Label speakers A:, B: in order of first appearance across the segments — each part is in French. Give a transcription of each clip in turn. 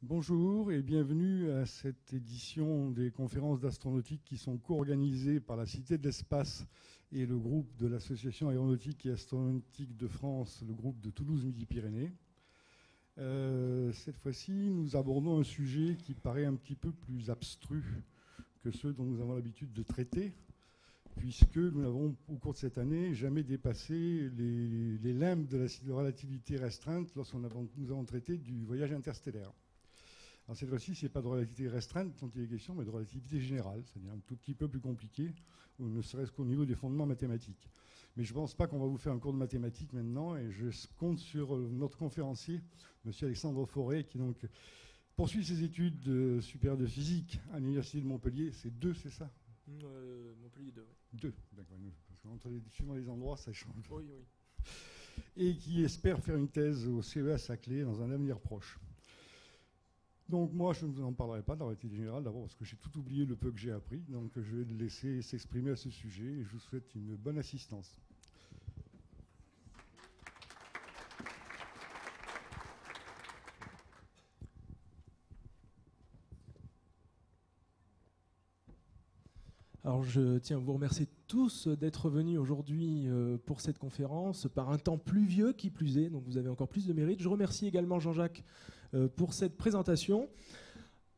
A: Bonjour et bienvenue à cette édition des conférences d'astronautique qui sont co-organisées par la Cité de l'Espace et le groupe de l'Association aéronautique et astronautique de France, le groupe de Toulouse-Midi-Pyrénées. Cette fois-ci, nous abordons un sujet qui paraît un petit peu plus abstru que ceux dont nous avons l'habitude de traiter, puisque nous n'avons, au cours de cette année, jamais dépassé les limbes de la relativité restreinte lorsque nous avons traité du voyage interstellaire. Alors cette fois-ci, ce n'est pas de relativité restreinte dont il est question, mais de relativité générale, c'est-à-dire un tout petit peu plus compliqué, ou ne serait-ce qu'au niveau des fondements mathématiques. Mais je ne pense pas qu'on va vous faire un cours de mathématiques maintenant, et je compte sur notre conférencier, M. Alexandre Fauré, qui donc poursuit ses études supérieures de physique à l'Université de Montpellier. C'est 2, c'est ça
B: Montpellier 2, oui.
A: 2, d'accord. Parce suivant les endroits, ça change.
B: Oui, oui.
A: Et qui espère faire une thèse au CEA Saclay dans un avenir proche. Donc moi, je ne vous en parlerai pas de la relativité générale, d'abord parce que j'ai tout oublié le peu que j'ai appris. Donc je vais le laisser s'exprimer à ce sujet et je vous souhaite une bonne assistance.
B: Alors je tiens à vous remercier tous d'être venus aujourd'hui pour cette conférence, par un temps pluvieux qui plus est, donc vous avez encore plus de mérite. Je remercie également Jean-Jacques pour cette présentation.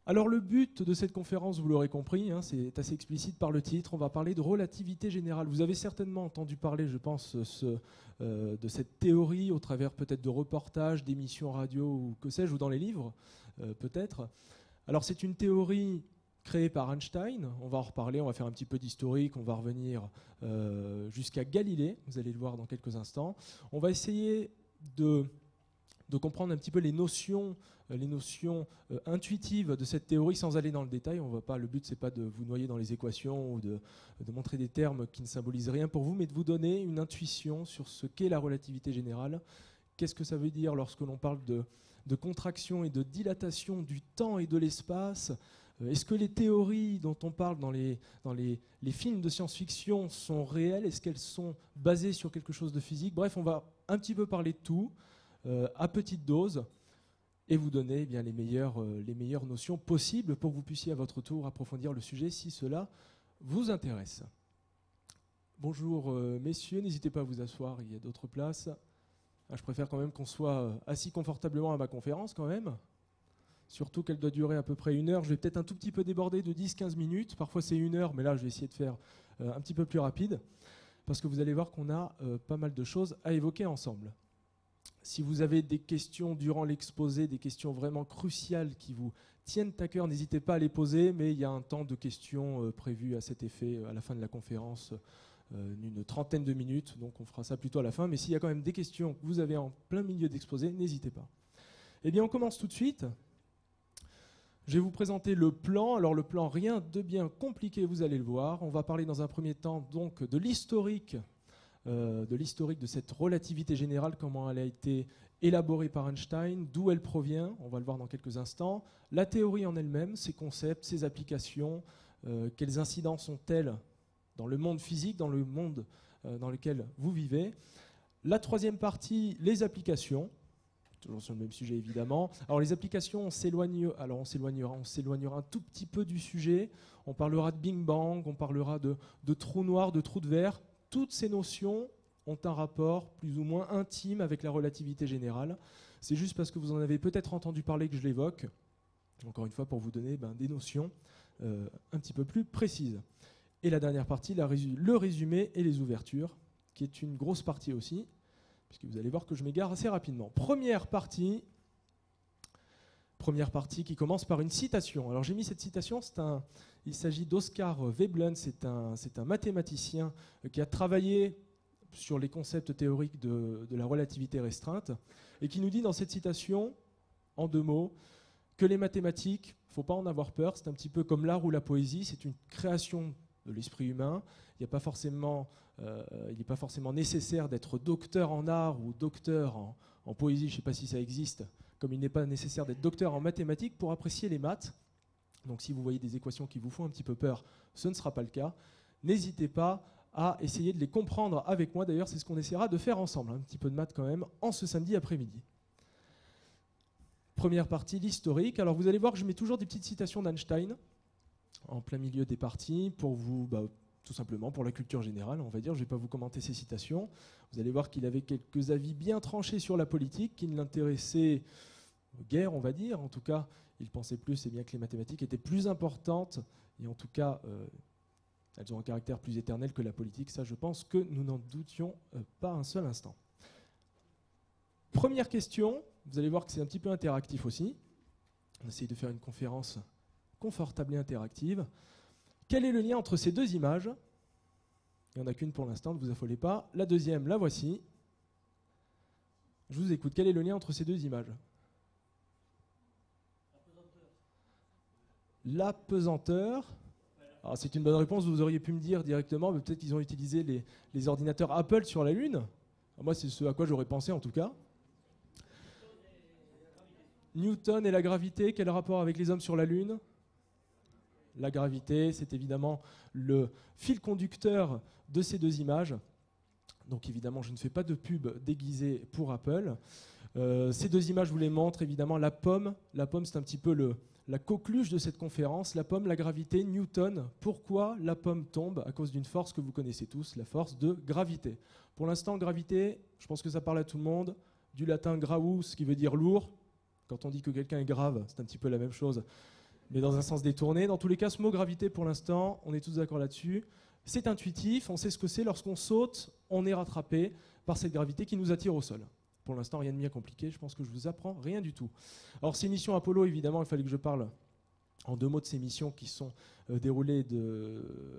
B: Alors le but de cette conférence, vous l'aurez compris, hein, c'est assez explicite par le titre, on va parler de relativité générale. Vous avez certainement entendu parler, je pense, de cette théorie au travers peut-être de reportages, d'émissions radio ou que sais-je, ou dans les livres, peut-être. Alors c'est une théorie créée par Einstein, on va en reparler, on va faire un petit peu d'historique, on va revenir jusqu'à Galilée, vous allez le voir dans quelques instants. On va essayer de comprendre un petit peu les notions intuitives de cette théorie sans aller dans le détail. Le but, c'est pas de vous noyer dans les équations ou de montrer des termes qui ne symbolisent rien pour vous, mais de vous donner une intuition sur ce qu'est la relativité générale. Qu'est-ce que ça veut dire lorsque l'on parle de contraction et de dilatation du temps et de l'espace? Est-ce que les théories dont on parle dans les films de science-fiction sont réelles? Est-ce qu'elles sont basées sur quelque chose de physique? Bref, on va un petit peu parler de tout, à petite dose, et vous donner les meilleures notions possibles pour que vous puissiez à votre tour approfondir le sujet si cela vous intéresse. Bonjour messieurs, n'hésitez pas à vous asseoir, il y a d'autres places. Je préfère quand même qu'on soit assis confortablement à ma conférence quand même. Surtout qu'elle doit durer à peu près 1 heure. Je vais peut-être un tout petit peu déborder de 10-15 minutes. Parfois c'est 1 heure, mais là je vais essayer de faire un petit peu plus rapide. Parce que vous allez voir qu'on a pas mal de choses à évoquer ensemble. Si vous avez des questions durant l'exposé, des questions vraiment cruciales qui vous tiennent à cœur, n'hésitez pas à les poser, mais il y a un temps de questions prévu à cet effet à la fin de la conférence, une 30aine de minutes, donc on fera ça plutôt à la fin. Mais s'il y a quand même des questions que vous avez en plein milieu d'exposé, n'hésitez pas. Eh bien, on commence tout de suite. Je vais vous présenter le plan. Alors le plan, rien de bien compliqué, vous allez le voir. On va parler dans un premier temps donc de l'historique de cette relativité générale, comment elle a été élaborée par Einstein, d'où elle provient, on va le voir dans quelques instants, la théorie en elle-même, ses concepts, ses applications, quelles incidences ont-elles dans le monde physique, dans le monde dans lequel vous vivez. La troisième partie, les applications, toujours sur le même sujet évidemment. Alors les applications, on s'éloignera un tout petit peu du sujet, on parlera de Big Bang, on parlera de trous noirs, de trous de verre. Toutes ces notions ont un rapport plus ou moins intime avec la relativité générale. C'est juste parce que vous en avez peut-être entendu parler que je l'évoque, encore une fois pour vous donner des notions un petit peu plus précises. Et la dernière partie, le résumé et les ouvertures, qui est une grosse partie aussi, puisque vous allez voir que je m'égare assez rapidement. Première partie qui commence par une citation. Alors j'ai mis cette citation, il s'agit d'Oskar Veblen, c'est un mathématicien qui a travaillé sur les concepts théoriques de la relativité restreinte et qui nous dit dans cette citation, en 2 mots, que les mathématiques, il ne faut pas en avoir peur, c'est un petit peu comme l'art ou la poésie, c'est une création de l'esprit humain. Il n'est pas forcément nécessaire d'être docteur en art ou docteur en poésie, je ne sais pas si ça existe, comme il n'est pas nécessaire d'être docteur en mathématiques pour apprécier les maths. Donc si vous voyez des équations qui vous font un petit peu peur, ce ne sera pas le cas. N'hésitez pas à essayer de les comprendre avec moi. D'ailleurs, c'est ce qu'on essaiera de faire ensemble. Un petit peu de maths quand même, en ce samedi après-midi. Première partie, l'historique. Alors vous allez voir que je mets toujours des petites citations d'Einstein en plein milieu des parties pour vous, tout simplement pour la culture générale, on va dire. Je ne vais pas vous commenter ces citations. Vous allez voir qu'il avait quelques avis bien tranchés sur la politique qui ne l'intéressaient guère, on va dire. En tout cas, il pensait plus et bien que les mathématiques étaient plus importantes et en tout cas, elles ont un caractère plus éternel que la politique. Ça, je pense que nous n'en doutions pas un seul instant. Première question, vous allez voir que c'est un petit peu interactif aussi. On essaye de faire une conférence confortable et interactive. Quel est le lien entre ces deux images? Il n'y en a qu'une pour l'instant, ne vous affolez pas. La deuxième, la voici. Je vous écoute. Quel est le lien entre ces deux images? La pesanteur. Alors c'est une bonne réponse, vous auriez pu me dire directement, mais peut-être qu'ils ont utilisé les ordinateurs Apple sur la Lune. Moi, c'est ce à quoi j'aurais pensé en tout cas. Newton et la gravité, quel rapport avec les hommes sur la Lune? La gravité, c'est évidemment le fil conducteur de ces deux images. Donc évidemment, je ne fais pas de pub déguisée pour Apple. Ces deux images, je vous les montre. Évidemment, la pomme, c'est un petit peu la coqueluche de cette conférence. La pomme, la gravité, Newton. Pourquoi la pomme tombe? À cause d'une force que vous connaissez tous, la force de gravité. Pour l'instant, gravité, je pense que ça parle à tout le monde. Du latin gravus, qui veut dire lourd. Quand on dit que quelqu'un est grave, c'est un petit peu la même chose, mais dans un sens détourné. Dans tous les cas, ce mot gravité, pour l'instant, on est tous d'accord là-dessus. C'est intuitif, on sait ce que c'est. Lorsqu'on saute, on est rattrapé par cette gravité qui nous attire au sol. Pour l'instant, rien de bien compliqué. Je pense que je vous apprends rien du tout. Alors, ces missions Apollo, évidemment, il fallait que je parle en deux mots de ces missions qui sont déroulées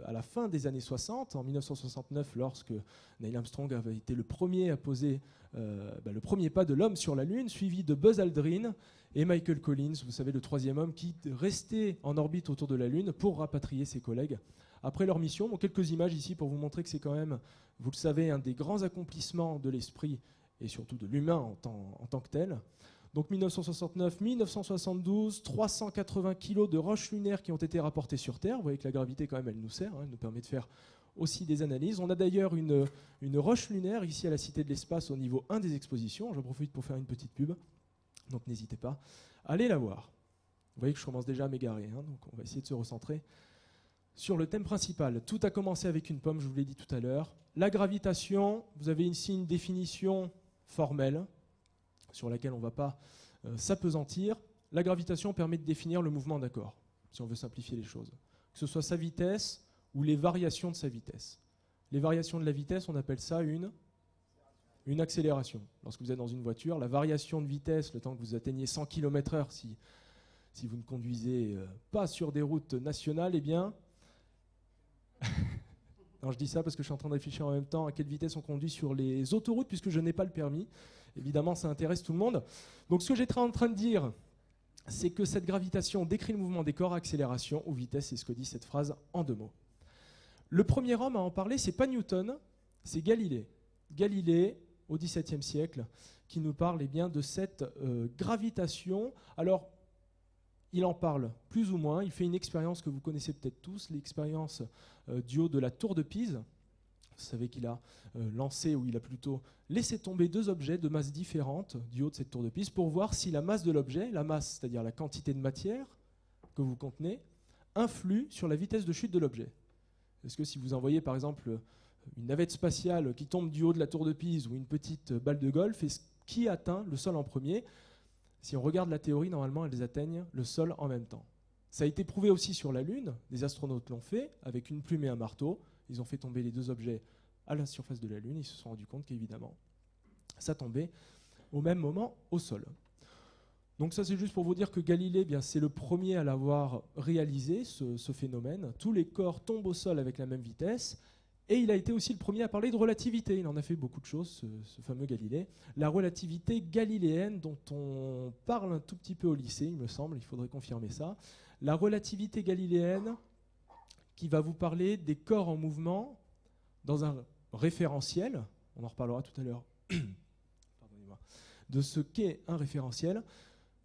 B: à la fin des années 60, en 1969, lorsque Neil Armstrong avait été le premier à poser le premier pas de l'homme sur la Lune, suivi de Buzz Aldrin et Michael Collins, vous savez, le troisième homme qui restait en orbite autour de la Lune pour rapatrier ses collègues après leur mission. Donc, quelques images ici pour vous montrer que c'est quand même, vous le savez, un des grands accomplissements de l'esprit et surtout de l'humain en tant que tel. Donc 1969, 1972, 380 kilos de roches lunaires qui ont été rapportées sur Terre. Vous voyez que la gravité, quand même, elle nous sert, elle nous permet de faire aussi des analyses. On a d'ailleurs une roche lunaire ici à la Cité de l'Espace au niveau 1 des expositions. J'en profite pour faire une petite pub, donc n'hésitez pas. Allez la voir. Vous voyez que je commence déjà à m'égarer, donc on va essayer de se recentrer sur le thème principal. Tout a commencé avec une pomme, je vous l'ai dit tout à l'heure. La gravitation, vous avez ici une définition formelle sur laquelle on ne va pas s'appesantir. La gravitation permet de définir le mouvement d'un corps, si on veut simplifier les choses. Que ce soit sa vitesse ou les variations de sa vitesse. Les variations de la vitesse, on appelle ça une accélération. Lorsque vous êtes dans une voiture, la variation de vitesse, le temps que vous atteignez 100 km/h, si vous ne conduisez pas sur des routes nationales, eh bien... Non, je dis ça parce que je suis en train de réfléchir en même temps à quelle vitesse on conduit sur les autoroutes, puisque je n'ai pas le permis. Évidemment, ça intéresse tout le monde. Donc ce que j'étais en train de dire, c'est que cette gravitation décrit le mouvement des corps à accélération ou vitesse, c'est ce que dit cette phrase en deux mots. Le premier homme à en parler, c'est pas Newton, c'est Galilée. Galilée, au XVIIe siècle, qui nous parle bien de cette gravitation. Alors, il en parle plus ou moins, il fait une expérience que vous connaissez peut-être tous, l'expérience du haut de la tour de Pise. Vous savez qu'il a lancé, ou il a plutôt laissé tomber deux objets de masse différentes du haut de cette tour de Pise pour voir si la masse de l'objet, la masse, c'est-à-dire la quantité de matière que vous contenez, influe sur la vitesse de chute de l'objet. Est-ce que si vous envoyez par exemple une navette spatiale qui tombe du haut de la tour de Pise ou une petite balle de golf, est-ce qui atteint le sol en premier? Si on regarde la théorie, normalement, elles atteignent le sol en même temps. Ça a été prouvé aussi sur la Lune, des astronautes l'ont fait, avec une plume et un marteau. Ils ont fait tomber les deux objets à la surface de la Lune, ils se sont rendus compte qu'évidemment, ça tombait au même moment au sol. Donc ça, c'est juste pour vous dire que Galilée, c'est le premier à l'avoir réalisé, ce phénomène. Tous les corps tombent au sol avec la même vitesse. Et il a été aussi le premier à parler de relativité. Il en a fait beaucoup de choses, ce fameux Galilée. La relativité galiléenne, dont on parle un tout petit peu au lycée, il me semble, il faudrait confirmer ça. La relativité galiléenne, qui va vous parler des corps en mouvement dans un référentiel, on en reparlera tout à l'heure, de ce qu'est un référentiel.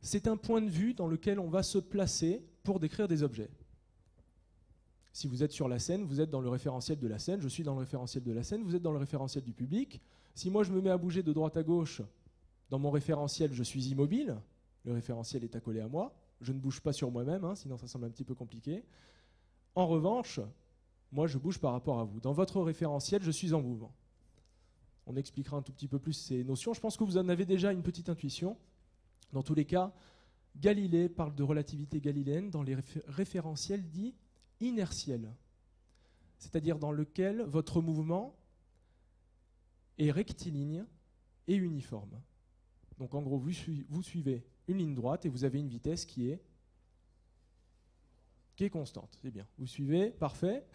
B: C'est un point de vue dans lequel on va se placer pour décrire des objets. Si vous êtes sur la scène, vous êtes dans le référentiel de la scène, je suis dans le référentiel de la scène, vous êtes dans le référentiel du public. Si moi je me mets à bouger de droite à gauche, dans mon référentiel, je suis immobile, le référentiel est accolé à moi, je ne bouge pas sur moi-même, hein, sinon ça semble un petit peu compliqué. En revanche, moi je bouge par rapport à vous. Dans votre référentiel, je suis en mouvement. On expliquera un tout petit peu plus ces notions. Je pense que vous en avez déjà une petite intuition. Dans tous les cas, Galilée parle de relativité galiléenne dans les référentiels dits inertiels, c'est-à-dire dans lequel votre mouvement est rectiligne et uniforme. Donc en gros, vous suivez une ligne droite et vous avez une vitesse qui est constante. C'est bien. Vous suivez, parfait.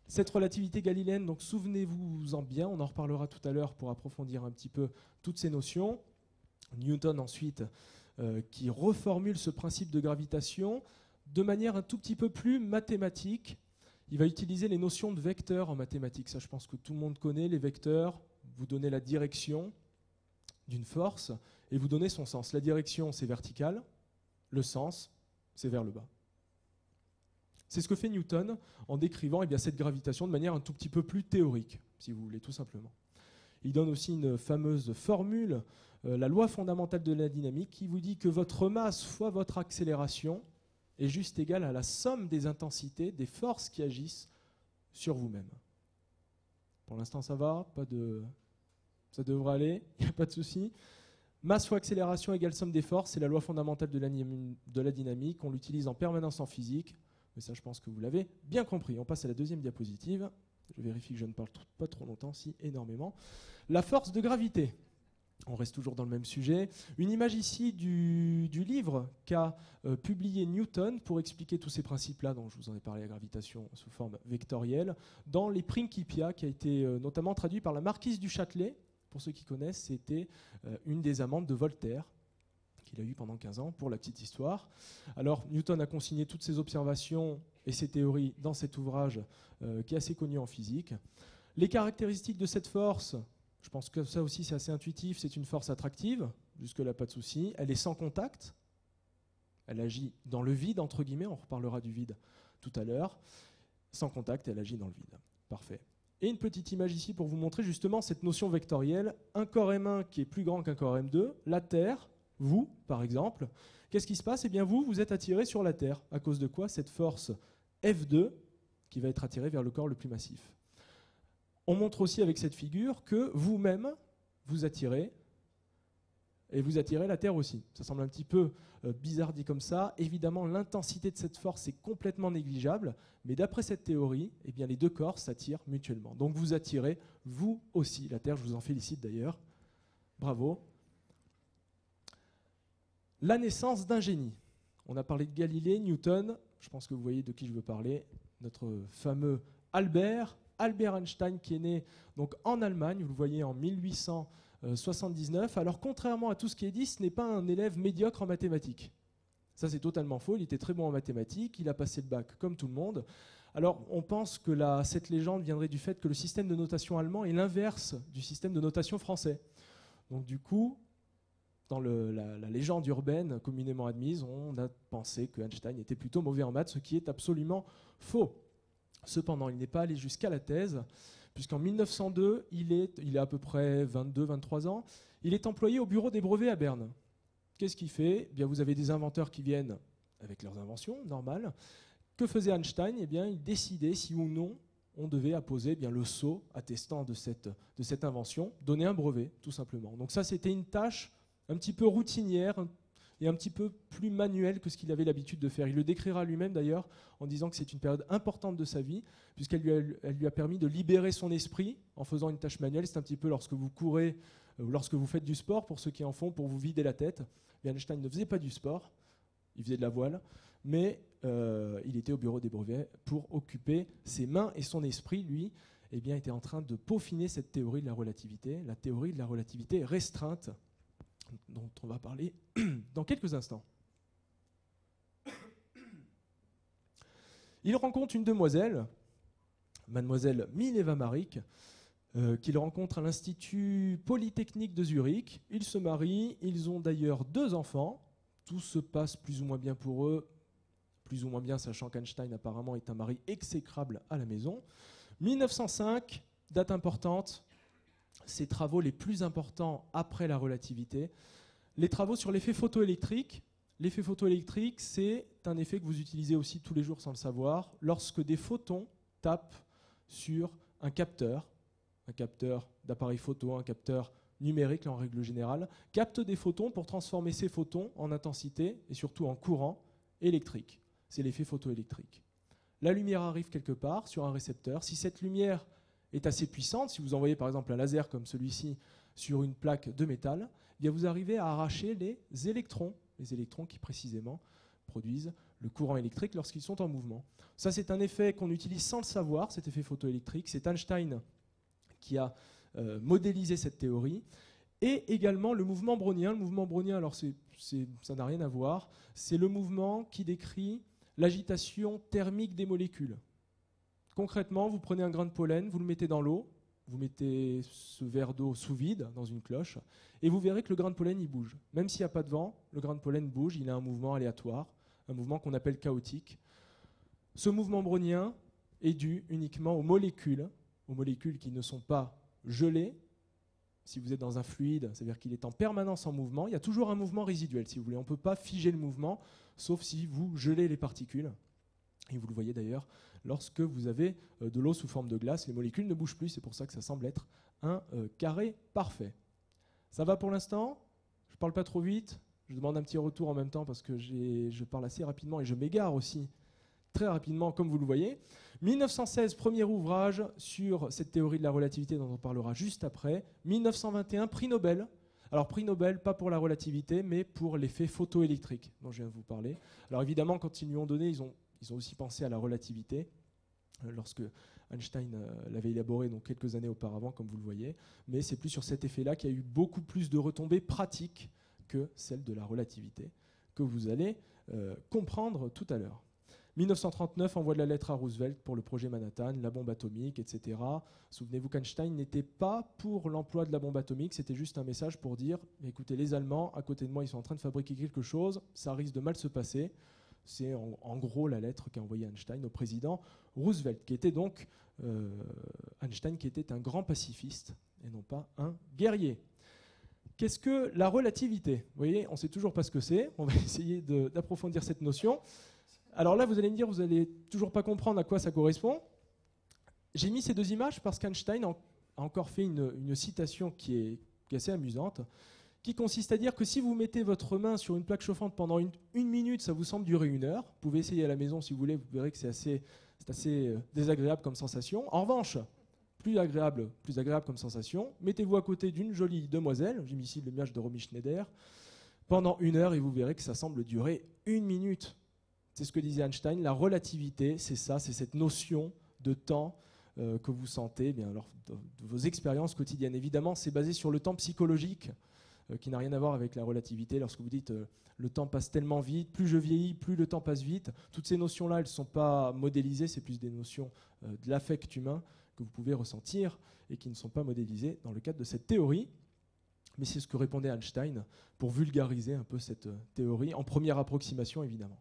B: Cette relativité galiléenne, donc souvenez-vous-en bien, on en reparlera tout à l'heure pour approfondir un petit peu toutes ces notions. Newton ensuite, qui reformule ce principe de gravitation de manière un tout petit peu plus mathématique. Il va utiliser les notions de vecteurs en mathématiques. Ça, je pense que tout le monde connaît. Les vecteurs, vous donnez la direction d'une force et vous donnez son sens. La direction, c'est vertical. Le sens, c'est vers le bas. C'est ce que fait Newton en décrivant cette gravitation de manière un tout petit peu plus théorique, si vous voulez, tout simplement. Il donne aussi une fameuse formule, la loi fondamentale de la dynamique, qui vous dit que votre masse fois votre accélération est juste égale à la somme des intensités, des forces qui agissent sur vous-même. Pour l'instant, ça va, ça devrait aller, il n'y a pas de souci. Masse fois accélération égale somme des forces, c'est la loi fondamentale de la dynamique. On l'utilise en permanence en physique, mais ça, je pense que vous l'avez bien compris. On passe à la deuxième diapositive. Je vérifie que je ne parle pas trop longtemps, si énormément. La force de gravité. On reste toujours dans le même sujet. Une image ici du livre qu'a publié Newton pour expliquer tous ces principes-là dont je vous en ai parlé, la gravitation sous forme vectorielle, dans les Principia, qui a été notamment traduit par la marquise du Châtelet. Pour ceux qui connaissent, c'était une des amantes de Voltaire, qu'il a eu pendant 15 ans, pour la petite histoire. Alors, Newton a consigné toutes ses observations et ses théories dans cet ouvrage qui est assez connu en physique. Les caractéristiques de cette force, je pense que ça aussi c'est assez intuitif, c'est une force attractive, jusque-là pas de souci. Elle est sans contact, elle agit dans le vide, entre guillemets, on reparlera du vide tout à l'heure. Sans contact, elle agit dans le vide. Parfait. Et une petite image ici pour vous montrer justement cette notion vectorielle. Un corps M1 qui est plus grand qu'un corps M2, la Terre, vous par exemple, qu'est-ce qui se passe? Eh bien vous êtes attiré sur la Terre. À cause de quoi? Cette force F2 qui va être attirée vers le corps le plus massif. On montre aussi avec cette figure que vous-même vous attirez, et vous attirez la Terre aussi. Ça semble un petit peu bizarre dit comme ça. Évidemment, l'intensité de cette force est complètement négligeable, mais d'après cette théorie, eh bien, les deux corps s'attirent mutuellement. Donc vous attirez, vous aussi, la Terre. Je vous en félicite d'ailleurs. Bravo. La naissance d'un génie. On a parlé de Galilée, Newton. Je pense que vous voyez de qui je veux parler. Notre fameux Albert Einstein, qui est né donc en Allemagne, vous le voyez en 1879. Alors contrairement à tout ce qui est dit, ce n'est pas un élève médiocre en mathématiques. Ça c'est totalement faux, il était très bon en mathématiques, il a passé le bac comme tout le monde. Alors on pense que cette légende viendrait du fait que le système de notation allemand est l'inverse du système de notation français. Donc du coup, dans la légende urbaine communément admise, on a pensé que Einstein était plutôt mauvais en maths, ce qui est absolument faux. Cependant, il n'est pas allé jusqu'à la thèse, puisqu'en 1902, il a à peu près 22-23 ans, il est employé au bureau des brevets à Berne. Qu'est-ce qu'il fait? Eh bien, vous avez des inventeurs qui viennent avec leurs inventions, normal. Que faisait Einstein? Eh bien, il décidait si ou non on devait apposer le sceau attestant de cette invention, donner un brevet, tout simplement. Donc ça, c'était une tâche un petit peu routinière, et un petit peu plus manuel que ce qu'il avait l'habitude de faire. Il le décrira lui-même d'ailleurs en disant que c'est une période importante de sa vie, puisqu'elle lui a permis de libérer son esprit en faisant une tâche manuelle. C'est un petit peu lorsque vous courez ou lorsque vous faites du sport, pour ceux qui en font, pour vous vider la tête. Bien, Einstein ne faisait pas du sport, il faisait de la voile, mais il était au bureau des brevets pour occuper ses mains, et son esprit, lui, était en train de peaufiner cette théorie de la relativité, la théorie de la relativité restreinte, dont on va parler dans quelques instants. Il rencontre une demoiselle, mademoiselle Mileva Maric, qu'il rencontre à l'Institut Polytechnique de Zurich. Ils se marient, ils ont d'ailleurs 2 enfants. Tout se passe plus ou moins bien pour eux, plus ou moins bien, sachant qu'Einstein apparemment est un mari exécrable à la maison. 1905, date importante, ses travaux les plus importants après la relativité, Les travaux sur l'effet photoélectrique. L'effet photoélectrique, c'est un effet que vous utilisez aussi tous les jours sans le savoir, lorsque des photons tapent sur un capteur d'appareil photo, un capteur numérique en règle générale, capte des photons pour transformer ces photons en intensité et surtout en courant électrique. C'est l'effet photoélectrique. La lumière arrive quelque part sur un récepteur. Si cette lumière est assez puissante, si vous envoyez par exemple un laser comme celui-ci sur une plaque de métal, eh bien vous arrivez à arracher les électrons qui précisément produisent le courant électrique lorsqu'ils sont en mouvement. Ça, c'est un effet qu'on utilise sans le savoir, cet effet photoélectrique. C'est Einstein qui a modélisé cette théorie. Et également le mouvement brownien. Le mouvement brownien, alors ça n'a rien à voir, c'est le mouvement qui décrit l'agitation thermique des molécules. Concrètement, vous prenez un grain de pollen, vous le mettez dans l'eau, vous mettez ce verre d'eau sous vide dans une cloche, et vous verrez que le grain de pollen, il bouge. Même s'il n'y a pas de vent, le grain de pollen bouge, il a un mouvement aléatoire, un mouvement qu'on appelle chaotique. Ce mouvement brownien est dû uniquement aux molécules qui ne sont pas gelées. Si vous êtes dans un fluide, c'est-à-dire qu'il est en permanence en mouvement, il y a toujours un mouvement résiduel, si vous voulez. On ne peut pas figer le mouvement, sauf si vous gelez les particules. Et vous le voyez d'ailleurs, lorsque vous avez de l'eau sous forme de glace, les molécules ne bougent plus, c'est pour ça que ça semble être un carré parfait. Ça va pour l'instant? Je ne parle pas trop vite, je demande un petit retour en même temps parce que je parle assez rapidement et je m'égare aussi très rapidement, comme vous le voyez. 1916, premier ouvrage sur cette théorie de la relativité dont on parlera juste après. 1921, prix Nobel. Alors prix Nobel, pas pour la relativité, mais pour l'effet photoélectrique dont je viens de vous parler. Alors évidemment, quand ils lui ont donné, ils ont aussi pensé à la relativité, lorsque Einstein l'avait élaboré donc quelques années auparavant, comme vous le voyez. Mais c'est plus sur cet effet-là qu'il y a eu beaucoup plus de retombées pratiques que celle de la relativité, que vous allez comprendre tout à l'heure. 1939, envoi de la lettre à Roosevelt pour le projet Manhattan, la bombe atomique, etc. Souvenez-vous qu'Einstein n'était pas pour l'emploi de la bombe atomique, c'était juste un message pour dire, écoutez, les Allemands, à côté de moi, ils sont en train de fabriquer quelque chose, ça risque de mal se passer. C'est en gros la lettre qu'a envoyée Einstein au président Roosevelt, qui était donc Einstein, qui était un grand pacifiste et non pas un guerrier. Qu'est-ce que la relativité? Vous voyez, on ne sait toujours pas ce que c'est. On va essayer d'approfondir cette notion. Alors là, vous allez me dire, vous n'allez toujours pas comprendre à quoi ça correspond. J'ai mis ces deux images parce qu'Einstein a encore fait une citation qui est assez amusante, qui consiste à dire que si vous mettez votre main sur une plaque chauffante pendant une minute, ça vous semble durer 1 heure. Vous pouvez essayer à la maison si vous voulez, vous verrez que c'est assez désagréable comme sensation. En revanche, plus agréable comme sensation, mettez-vous à côté d'une jolie demoiselle, j'ai mis ici l'image de Romy Schneider, pendant 1 heure et vous verrez que ça semble durer 1 minute. C'est ce que disait Einstein, la relativité, c'est ça, c'est cette notion de temps que vous sentez lors de vos expériences quotidiennes. Évidemment, c'est basé sur le temps psychologique qui n'a rien à voir avec la relativité. Lorsque vous dites le temps passe tellement vite, plus je vieillis, plus le temps passe vite, toutes ces notions-là, elles ne sont pas modélisées, c'est plus des notions de l'affect humain que vous pouvez ressentir et qui ne sont pas modélisées dans le cadre de cette théorie. Mais c'est ce que répondait Einstein pour vulgariser un peu cette théorie, en première approximation évidemment.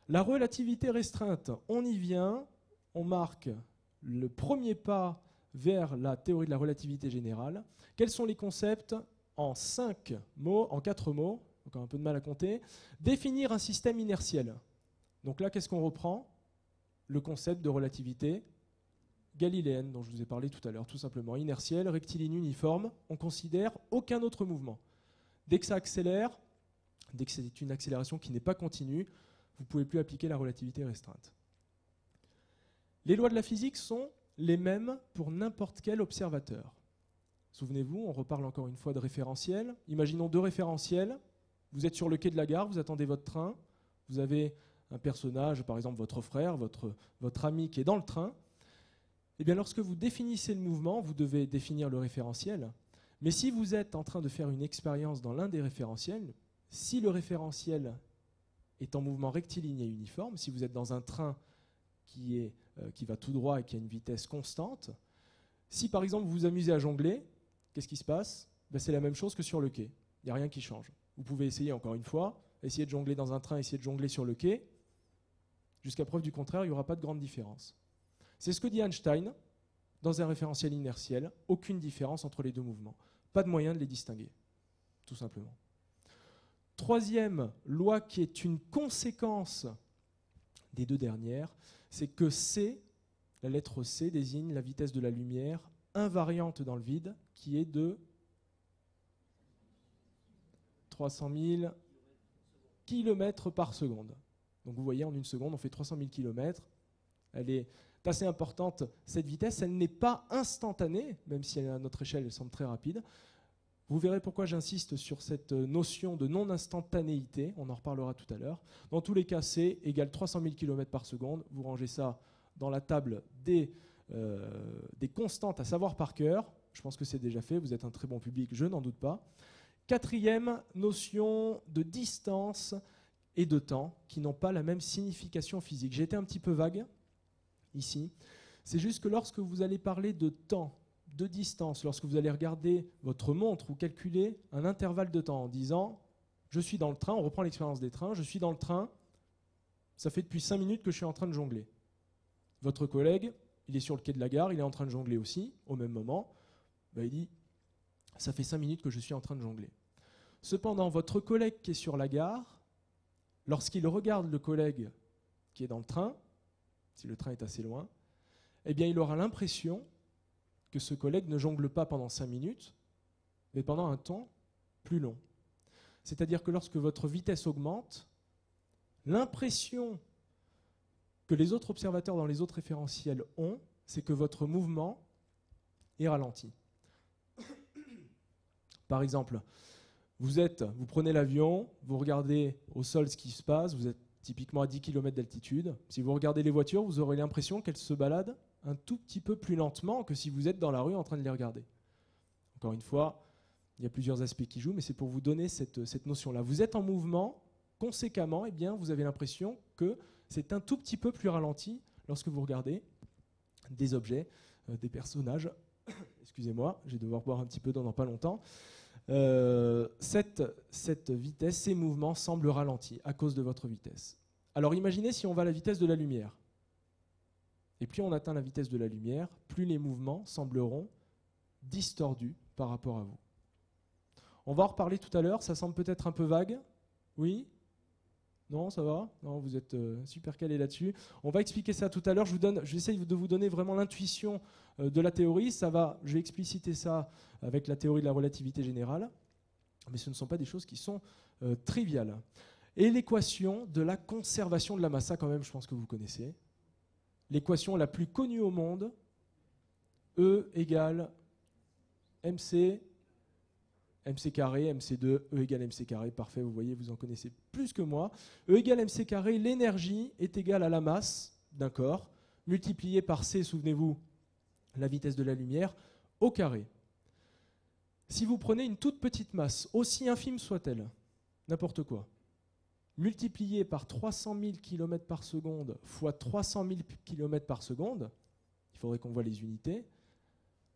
B: La relativité restreinte, on y vient, on marque le premier pas vers la théorie de la relativité générale. Quels sont les concepts? En 4 mots, encore un peu de mal à compter. Définir un système inertiel. Donc là, qu'est-ce qu'on reprend? Le concept de relativité galiléenne dont je vous ai parlé tout à l'heure, tout simplement. Inertiel, rectiligne, uniforme, on considère aucun autre mouvement. Dès que ça accélère, dès que c'est une accélération qui n'est pas continue, vous ne pouvez plus appliquer la relativité restreinte. Les lois de la physique sont les mêmes pour n'importe quel observateur. Souvenez-vous, on reparle encore une fois de référentiel. Imaginons 2 référentiels. Vous êtes sur le quai de la gare, vous attendez votre train. Vous avez un personnage, par exemple votre frère, votre ami qui est dans le train. Eh bien, lorsque vous définissez le mouvement, vous devez définir le référentiel. Mais si vous êtes en train de faire une expérience dans l'un des référentiels, si le référentiel est en mouvement rectiligne et uniforme, si vous êtes dans un train qui va tout droit et qui a une vitesse constante, si par exemple vous vous amusez à jongler, qu'est-ce qui se passe? C'est la même chose que sur le quai. Il n'y a rien qui change. Vous pouvez essayer encore une fois, essayer de jongler dans un train, essayer de jongler sur le quai. Jusqu'à preuve du contraire, il n'y aura pas de grande différence. C'est ce que dit Einstein dans un référentiel inertiel. Aucune différence entre les 2 mouvements. Pas de moyen de les distinguer, tout simplement. Troisième loi qui est une conséquence des deux dernières, c'est que C, la lettre C, désigne la vitesse de la lumière invariante dans le vide, qui est de 300 000 km par seconde. Donc vous voyez, en une seconde, on fait 300 000 km. Elle est assez importante, cette vitesse. Elle n'est pas instantanée, même si à notre échelle, elle semble très rapide. Vous verrez pourquoi j'insiste sur cette notion de non-instantanéité. On en reparlera tout à l'heure. Dans tous les cas, C égale 300 000 km par seconde. Vous rangez ça dans la table des constantes à savoir par cœur. Je pense que c'est déjà fait. Vous êtes un très bon public, je n'en doute pas. Quatrième notion de distance et de temps qui n'ont pas la même signification physique. J'ai été un petit peu vague ici. C'est juste que lorsque vous allez parler de temps, de distance, lorsque vous allez regarder votre montre ou calculer un intervalle de temps en disant « je suis dans le train », on reprend l'expérience des trains, « je suis dans le train, ça fait depuis 5 minutes que je suis en train de jongler ». Votre collègue, il est sur le quai de la gare, il est en train de jongler aussi, au même moment, il dit « ça fait 5 minutes que je suis en train de jongler ». Cependant, votre collègue qui est sur la gare, lorsqu'il regarde le collègue qui est dans le train, si le train est assez loin, eh bien il aura l'impression que ce collègue ne jongle pas pendant 5 minutes, mais pendant un temps plus long. C'est-à-dire que lorsque votre vitesse augmente, l'impression que les autres observateurs dans les autres référentiels ont, c'est que votre mouvement est ralenti. Par exemple, vous prenez l'avion, vous regardez au sol ce qui se passe, vous êtes typiquement à 10 km d'altitude. Si vous regardez les voitures, vous aurez l'impression qu'elles se baladent un tout petit peu plus lentement que si vous êtes dans la rue en train de les regarder. Encore une fois, il y a plusieurs aspects qui jouent, mais c'est pour vous donner cette notion-là. Vous êtes en mouvement, conséquemment, eh bien, vous avez l'impression que c'est un tout petit peu plus ralenti lorsque vous regardez des objets, des personnages. Excusez-moi, je vais devoir boire un petit peu dans pas longtemps. Cette vitesse, ces mouvements semblent ralentis à cause de votre vitesse. Alors imaginez si on va à la vitesse de la lumière. Et plus on atteint la vitesse de la lumière, plus les mouvements sembleront distordus par rapport à vous. On va en reparler tout à l'heure, ça semble peut-être un peu vague. Oui ? Non, ça va ? Non, vous êtes super calé là-dessus. On va expliquer ça tout à l'heure. J'essaie de vous donner vraiment l'intuition de la théorie. Je vais expliciter ça avec la théorie de la relativité générale. Mais ce ne sont pas des choses qui sont triviales. Et l'équation de la conservation de la masse, ça quand même, je pense que vous connaissez. L'équation la plus connue au monde, E égale MC carré, MC2, E égale MC carré, parfait, vous voyez, vous en connaissez plus que moi. E égale MC carré, l'énergie est égale à la masse d'un corps, multiplié par C, souvenez-vous, la vitesse de la lumière, au carré. Si vous prenez une toute petite masse, aussi infime soit-elle, n'importe quoi, multiplié par 300 000 km par seconde fois 300 000 km par seconde, il faudrait qu'on voit les unités,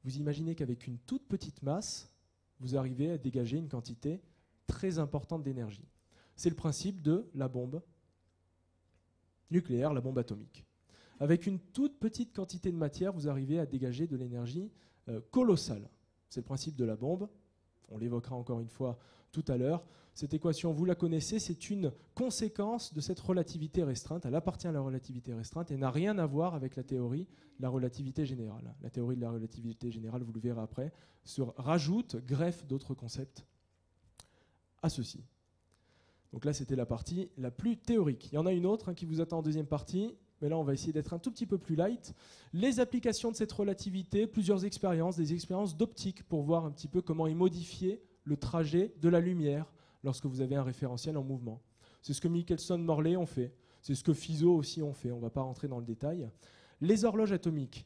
B: vous imaginez qu'avec une toute petite masse, vous arrivez à dégager une quantité très importante d'énergie. C'est le principe de la bombe nucléaire, la bombe atomique. Avec une toute petite quantité de matière, vous arrivez à dégager de l'énergie colossale. C'est le principe de la bombe, on l'évoquera encore une fois tout à l'heure. Cette équation, vous la connaissez, c'est une conséquence de cette relativité restreinte. Elle appartient à la relativité restreinte et n'a rien à voir avec la théorie de la relativité générale. La théorie de la relativité générale, vous le verrez après, greffe d'autres concepts à ceci. Donc là, c'était la partie la plus théorique. Il y en a une autre qui vous attend en deuxième partie, mais là, on va essayer d'être un tout petit peu plus light. Les applications de cette relativité, plusieurs expériences, des expériences d'optique pour voir un petit peu comment y modifier le trajet de la lumière lorsque vous avez un référentiel en mouvement. C'est ce que Michelson-Morley ont fait. C'est ce que Fizeau aussi ont fait. On ne va pas rentrer dans le détail. Les horloges atomiques.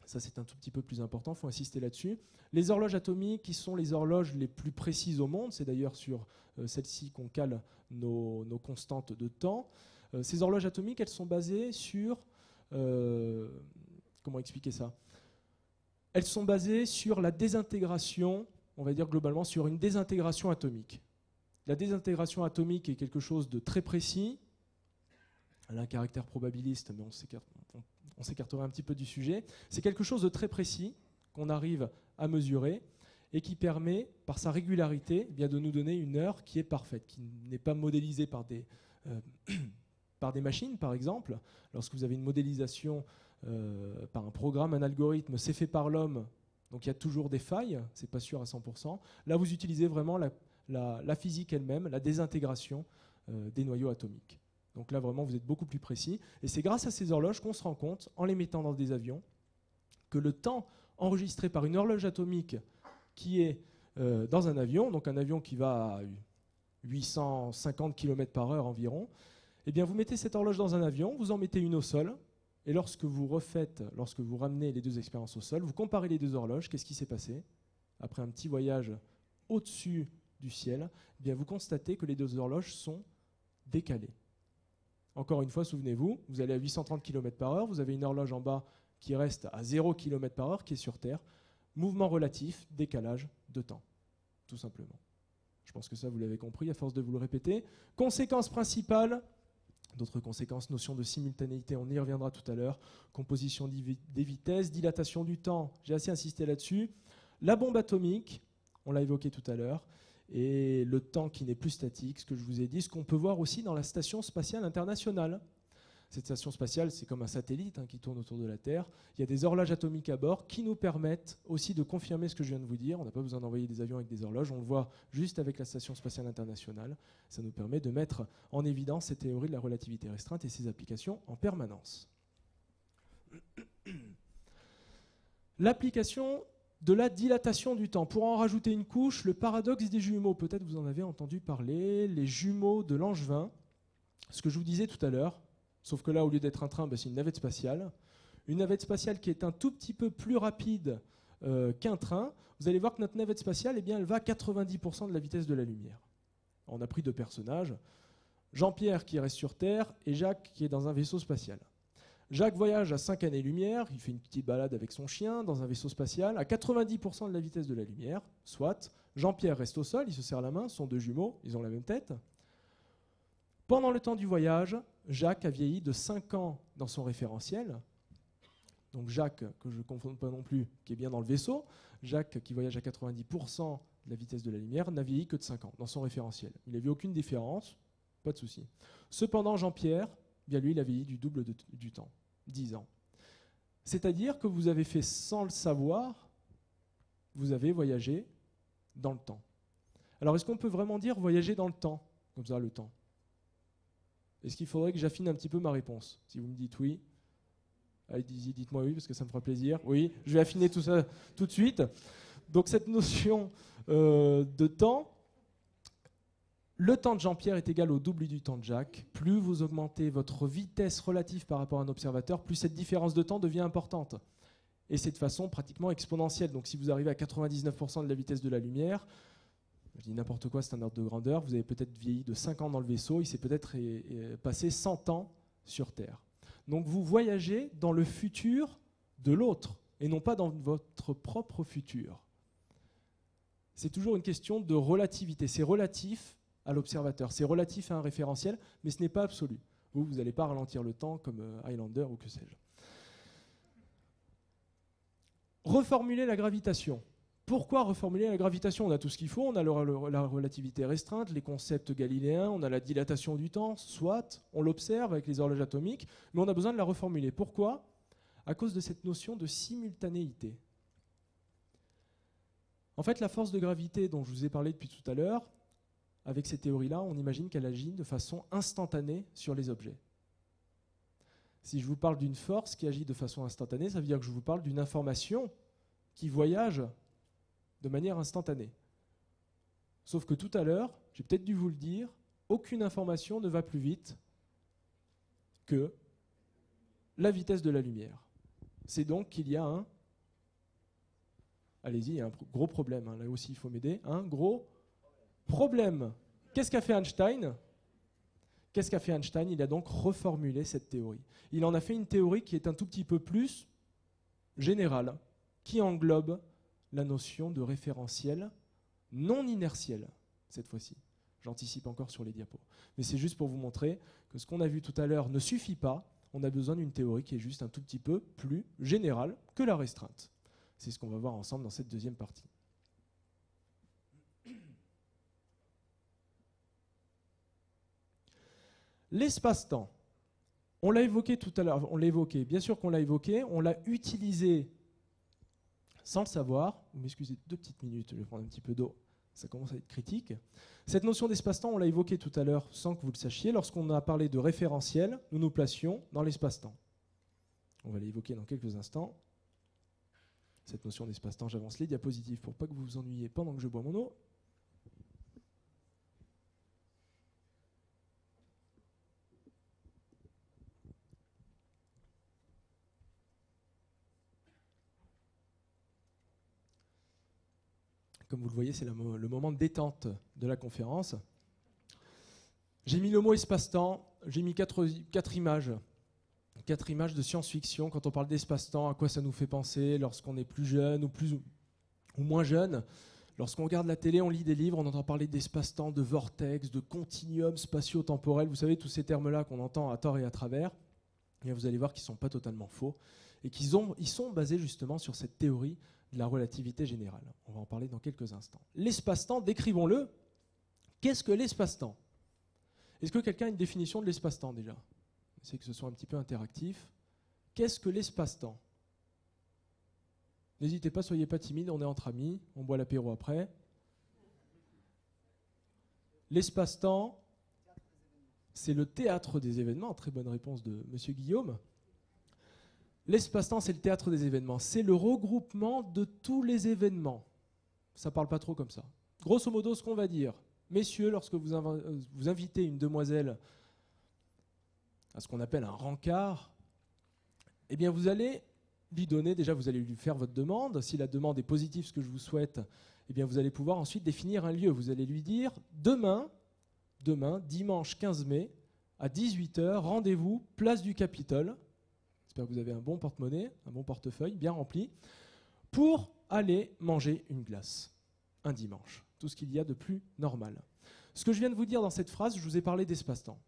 B: Ça, c'est un tout petit peu plus important, il faut insister là-dessus. Les horloges atomiques, qui sont les horloges les plus précises au monde, c'est d'ailleurs sur celles-ci qu'on cale nos constantes de temps. Ces horloges atomiques, elles sont basées sur... comment expliquer ça ? Elles sont basées sur la désintégration, on va dire globalement sur une désintégration atomique. La désintégration atomique est quelque chose de très précis. Elle a un caractère probabiliste, mais on s'écartera un petit peu du sujet. C'est quelque chose de très précis qu'on arrive à mesurer. et qui permet, par sa régularité, eh bien, de nous donner une heure qui est parfaite, qui n'est pas modélisée par par des machines, par exemple. Lorsque vous avez une modélisation par un programme, un algorithme, c'est fait par l'homme, donc il y a toujours des failles, c'est pas sûr à 100%. Là, vous utilisez vraiment la physique elle-même, la désintégration des noyaux atomiques. Donc là, vraiment, vous êtes beaucoup plus précis. Et c'est grâce à ces horloges qu'on se rend compte, en les mettant dans des avions, que le temps enregistré par une horloge atomique qui est dans un avion, donc un avion qui va à 850 km/h environ, eh bien, vous mettez cette horloge dans un avion, vous en mettez une au sol, et lorsque vous ramenez les deux expériences au sol, vous comparez les deux horloges, qu'est-ce qui s'est passé? Après un petit voyage au-dessus du ciel, eh bien, vous constatez que les deux horloges sont décalées. Encore une fois, souvenez-vous, vous allez à 830 km/h, vous avez une horloge en bas qui reste à 0 km/h, qui est sur Terre. Mouvement relatif, décalage de temps, tout simplement. Je pense que ça, vous l'avez compris à force de vous le répéter. Conséquence principale, d'autres conséquences, notion de simultanéité, on y reviendra tout à l'heure. Composition des vitesses, dilatation du temps, j'ai assez insisté là-dessus. La bombe atomique, on l'a évoqué tout à l'heure, et le temps qui n'est plus statique, ce que je vous ai dit, ce qu'on peut voir aussi dans la Station spatiale internationale. Cette station spatiale, c'est comme un satellite qui tourne autour de la Terre. Il y a des horloges atomiques à bord qui nous permettent aussi de confirmer ce que je viens de vous dire. On n'a pas besoin d'envoyer des avions avec des horloges, on le voit juste avec la Station spatiale internationale. Ça nous permet de mettre en évidence ces théories de la relativité restreinte et ses applications en permanence. L'application de la dilatation du temps. Pour en rajouter une couche, le paradoxe des jumeaux. Peut-être vous en avez entendu parler, les jumeaux de Langevin. Ce que je vous disais tout à l'heure, sauf que là, au lieu d'être un train, c'est une navette spatiale. Une navette spatiale qui est un tout petit peu plus rapide qu'un train. Vous allez voir que notre navette spatiale, eh bien, elle va à 90% de la vitesse de la lumière. On a pris deux personnages, Jean-Pierre qui reste sur Terre et Jacques qui est dans un vaisseau spatial. Jacques voyage à 5 années-lumière, il fait une petite balade avec son chien dans un vaisseau spatial à 90% de la vitesse de la lumière, soit. Jean-Pierre reste au sol, il se serre la main, ce sont deux jumeaux, ils ont la même tête. Pendant le temps du voyage, Jacques a vieilli de 5 ans dans son référentiel. Donc Jacques, que je ne confonde pas non plus, qui est bien dans le vaisseau, Jacques qui voyage à 90% de la vitesse de la lumière, n'a vieilli que de 5 ans dans son référentiel. Il n'a vu aucune différence, pas de souci. Cependant, Jean-Pierre, bien lui, il a vieilli du double du temps, 10 ans. C'est-à-dire que vous avez fait sans le savoir, vous avez voyagé dans le temps. Alors est-ce qu'on peut vraiment dire voyager dans le temps, comme ça, le temps? Est-ce qu'il faudrait que j'affine un petit peu ma réponse? Si vous me dites oui, allez, dites-moi oui, parce que ça me fera plaisir. Oui, je vais affiner tout ça tout de suite. Donc cette notion de temps, le temps de Jean-Pierre est égal au double du temps de Jacques. Plus vous augmentez votre vitesse relative par rapport à un observateur, plus cette différence de temps devient importante. Et c'est de façon pratiquement exponentielle. Donc si vous arrivez à 99% de la vitesse de la lumière, je dis n'importe quoi, c'est un ordre de grandeur, vous avez peut-être vieilli de 5 ans dans le vaisseau, il s'est peut-être passé 100 ans sur Terre. Donc vous voyagez dans le futur de l'autre, et non pas dans votre propre futur. C'est toujours une question de relativité, c'est relatif à l'observateur, c'est relatif à un référentiel, mais ce n'est pas absolu. Vous n'allez pas ralentir le temps comme Highlander ou que sais-je. Reformuler la gravitation. Pourquoi reformuler la gravitation? On a tout ce qu'il faut, on a la relativité restreinte, les concepts galiléens, on a la dilatation du temps, soit, on l'observe avec les horloges atomiques, mais on a besoin de la reformuler. Pourquoi? À cause de cette notion de simultanéité. En fait, la force de gravité dont je vous ai parlé depuis tout à l'heure, avec ces théories-là, on imagine qu'elle agit de façon instantanée sur les objets. Si je vous parle d'une force qui agit de façon instantanée, ça veut dire que je vous parle d'une information qui voyage de manière instantanée. Sauf que tout à l'heure, j'ai peut-être dû vous le dire, aucune information ne va plus vite que la vitesse de la lumière. C'est donc qu'il y a un... Allez-y, il y a un gros problème. Là aussi, il faut m'aider. Un gros problème. Qu'est-ce qu'a fait Einstein? Qu'est-ce qu'a fait Einstein? Il a donc reformulé cette théorie. Il en a fait une théorie qui est un tout petit peu plus générale, qui englobe la notion de référentiel non inertiel, cette fois-ci. J'anticipe encore sur les diapos. Mais c'est juste pour vous montrer que ce qu'on a vu tout à l'heure ne suffit pas. On a besoin d'une théorie qui est juste un tout petit peu plus générale que la restreinte. C'est ce qu'on va voir ensemble dans cette deuxième partie. L'espace-temps, on l'a évoqué tout à l'heure, bien sûr qu'on l'a évoqué, on l'a utilisé sans le savoir. Vous m'excusez 2 petites minutes, je vais prendre un petit peu d'eau, ça commence à être critique. Cette notion d'espace-temps, on l'a évoqué tout à l'heure sans que vous le sachiez. Lorsqu'on a parlé de référentiel, nous nous placions dans l'espace-temps. On va l'évoquer dans quelques instants. Cette notion d'espace-temps, j'avance les diapositives pour pas que vous vous ennuyiez pendant que je bois mon eau. Comme vous le voyez, c'est le moment de détente de la conférence. J'ai mis le mot espace-temps, j'ai mis quatre images. 4 images de science-fiction. Quand on parle d'espace-temps, à quoi ça nous fait penser lorsqu'on est plus jeune ou moins jeune. Lorsqu'on regarde la télé, on lit des livres, on entend parler d'espace-temps, de vortex, de continuum spatio-temporel. Vous savez, tous ces termes-là qu'on entend à tort et à travers. Et vous allez voir qu'ils ne sont pas totalement faux et ils sont basés justement sur cette théorie de la relativité générale. On va en parler dans quelques instants. L'espace-temps, décrivons-le. Qu'est-ce que l'espace-temps ? Est-ce que quelqu'un a une définition de l'espace-temps déjà ? C'est que ce soit un petit peu interactif. Qu'est-ce que l'espace-temps ? N'hésitez pas, soyez pas timide, on est entre amis, on boit l'apéro après. L'espace-temps, c'est le théâtre des événements. Très bonne réponse de M. Guillaume. L'espace-temps, c'est le théâtre des événements. C'est le regroupement de tous les événements. Ça ne parle pas trop comme ça. Grosso modo, ce qu'on va dire, messieurs, lorsque vous invitez une demoiselle à ce qu'on appelle un rencard, eh bien vous allez lui donner, déjà vous allez lui faire votre demande. Si la demande est positive, ce que je vous souhaite, eh bien vous allez pouvoir ensuite définir un lieu. Vous allez lui dire, demain, dimanche 15 mai, à 18h, rendez-vous, place du Capitole. J'espère que vous avez un bon porte-monnaie, un bon portefeuille, bien rempli, pour aller manger une glace, un dimanche. Tout ce qu'il y a de plus normal. Ce que je viens de vous dire dans cette phrase, je vous ai parlé d'espace-temps.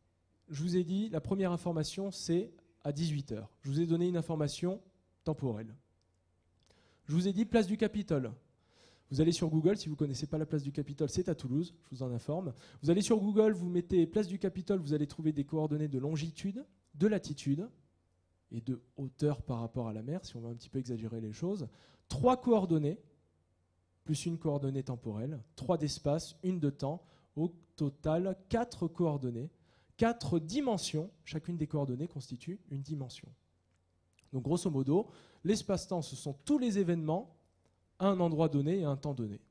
B: Je vous ai dit, la première information, c'est à 18h. Je vous ai donné une information temporelle. Je vous ai dit place du Capitole. Vous allez sur Google, si vous ne connaissez pas la place du Capitole, c'est à Toulouse, je vous en informe. Vous allez sur Google, vous mettez place du Capitole, vous allez trouver des coordonnées de longitude, de latitude et de hauteur par rapport à la mer, si on veut un petit peu exagérer les choses. 3 coordonnées, plus une coordonnée temporelle, 3 d'espace, 1 de temps, au total 4 coordonnées. 4 dimensions, chacune des coordonnées constitue une dimension. Donc grosso modo, l'espace-temps, ce sont tous les événements à un endroit donné et à un temps donné.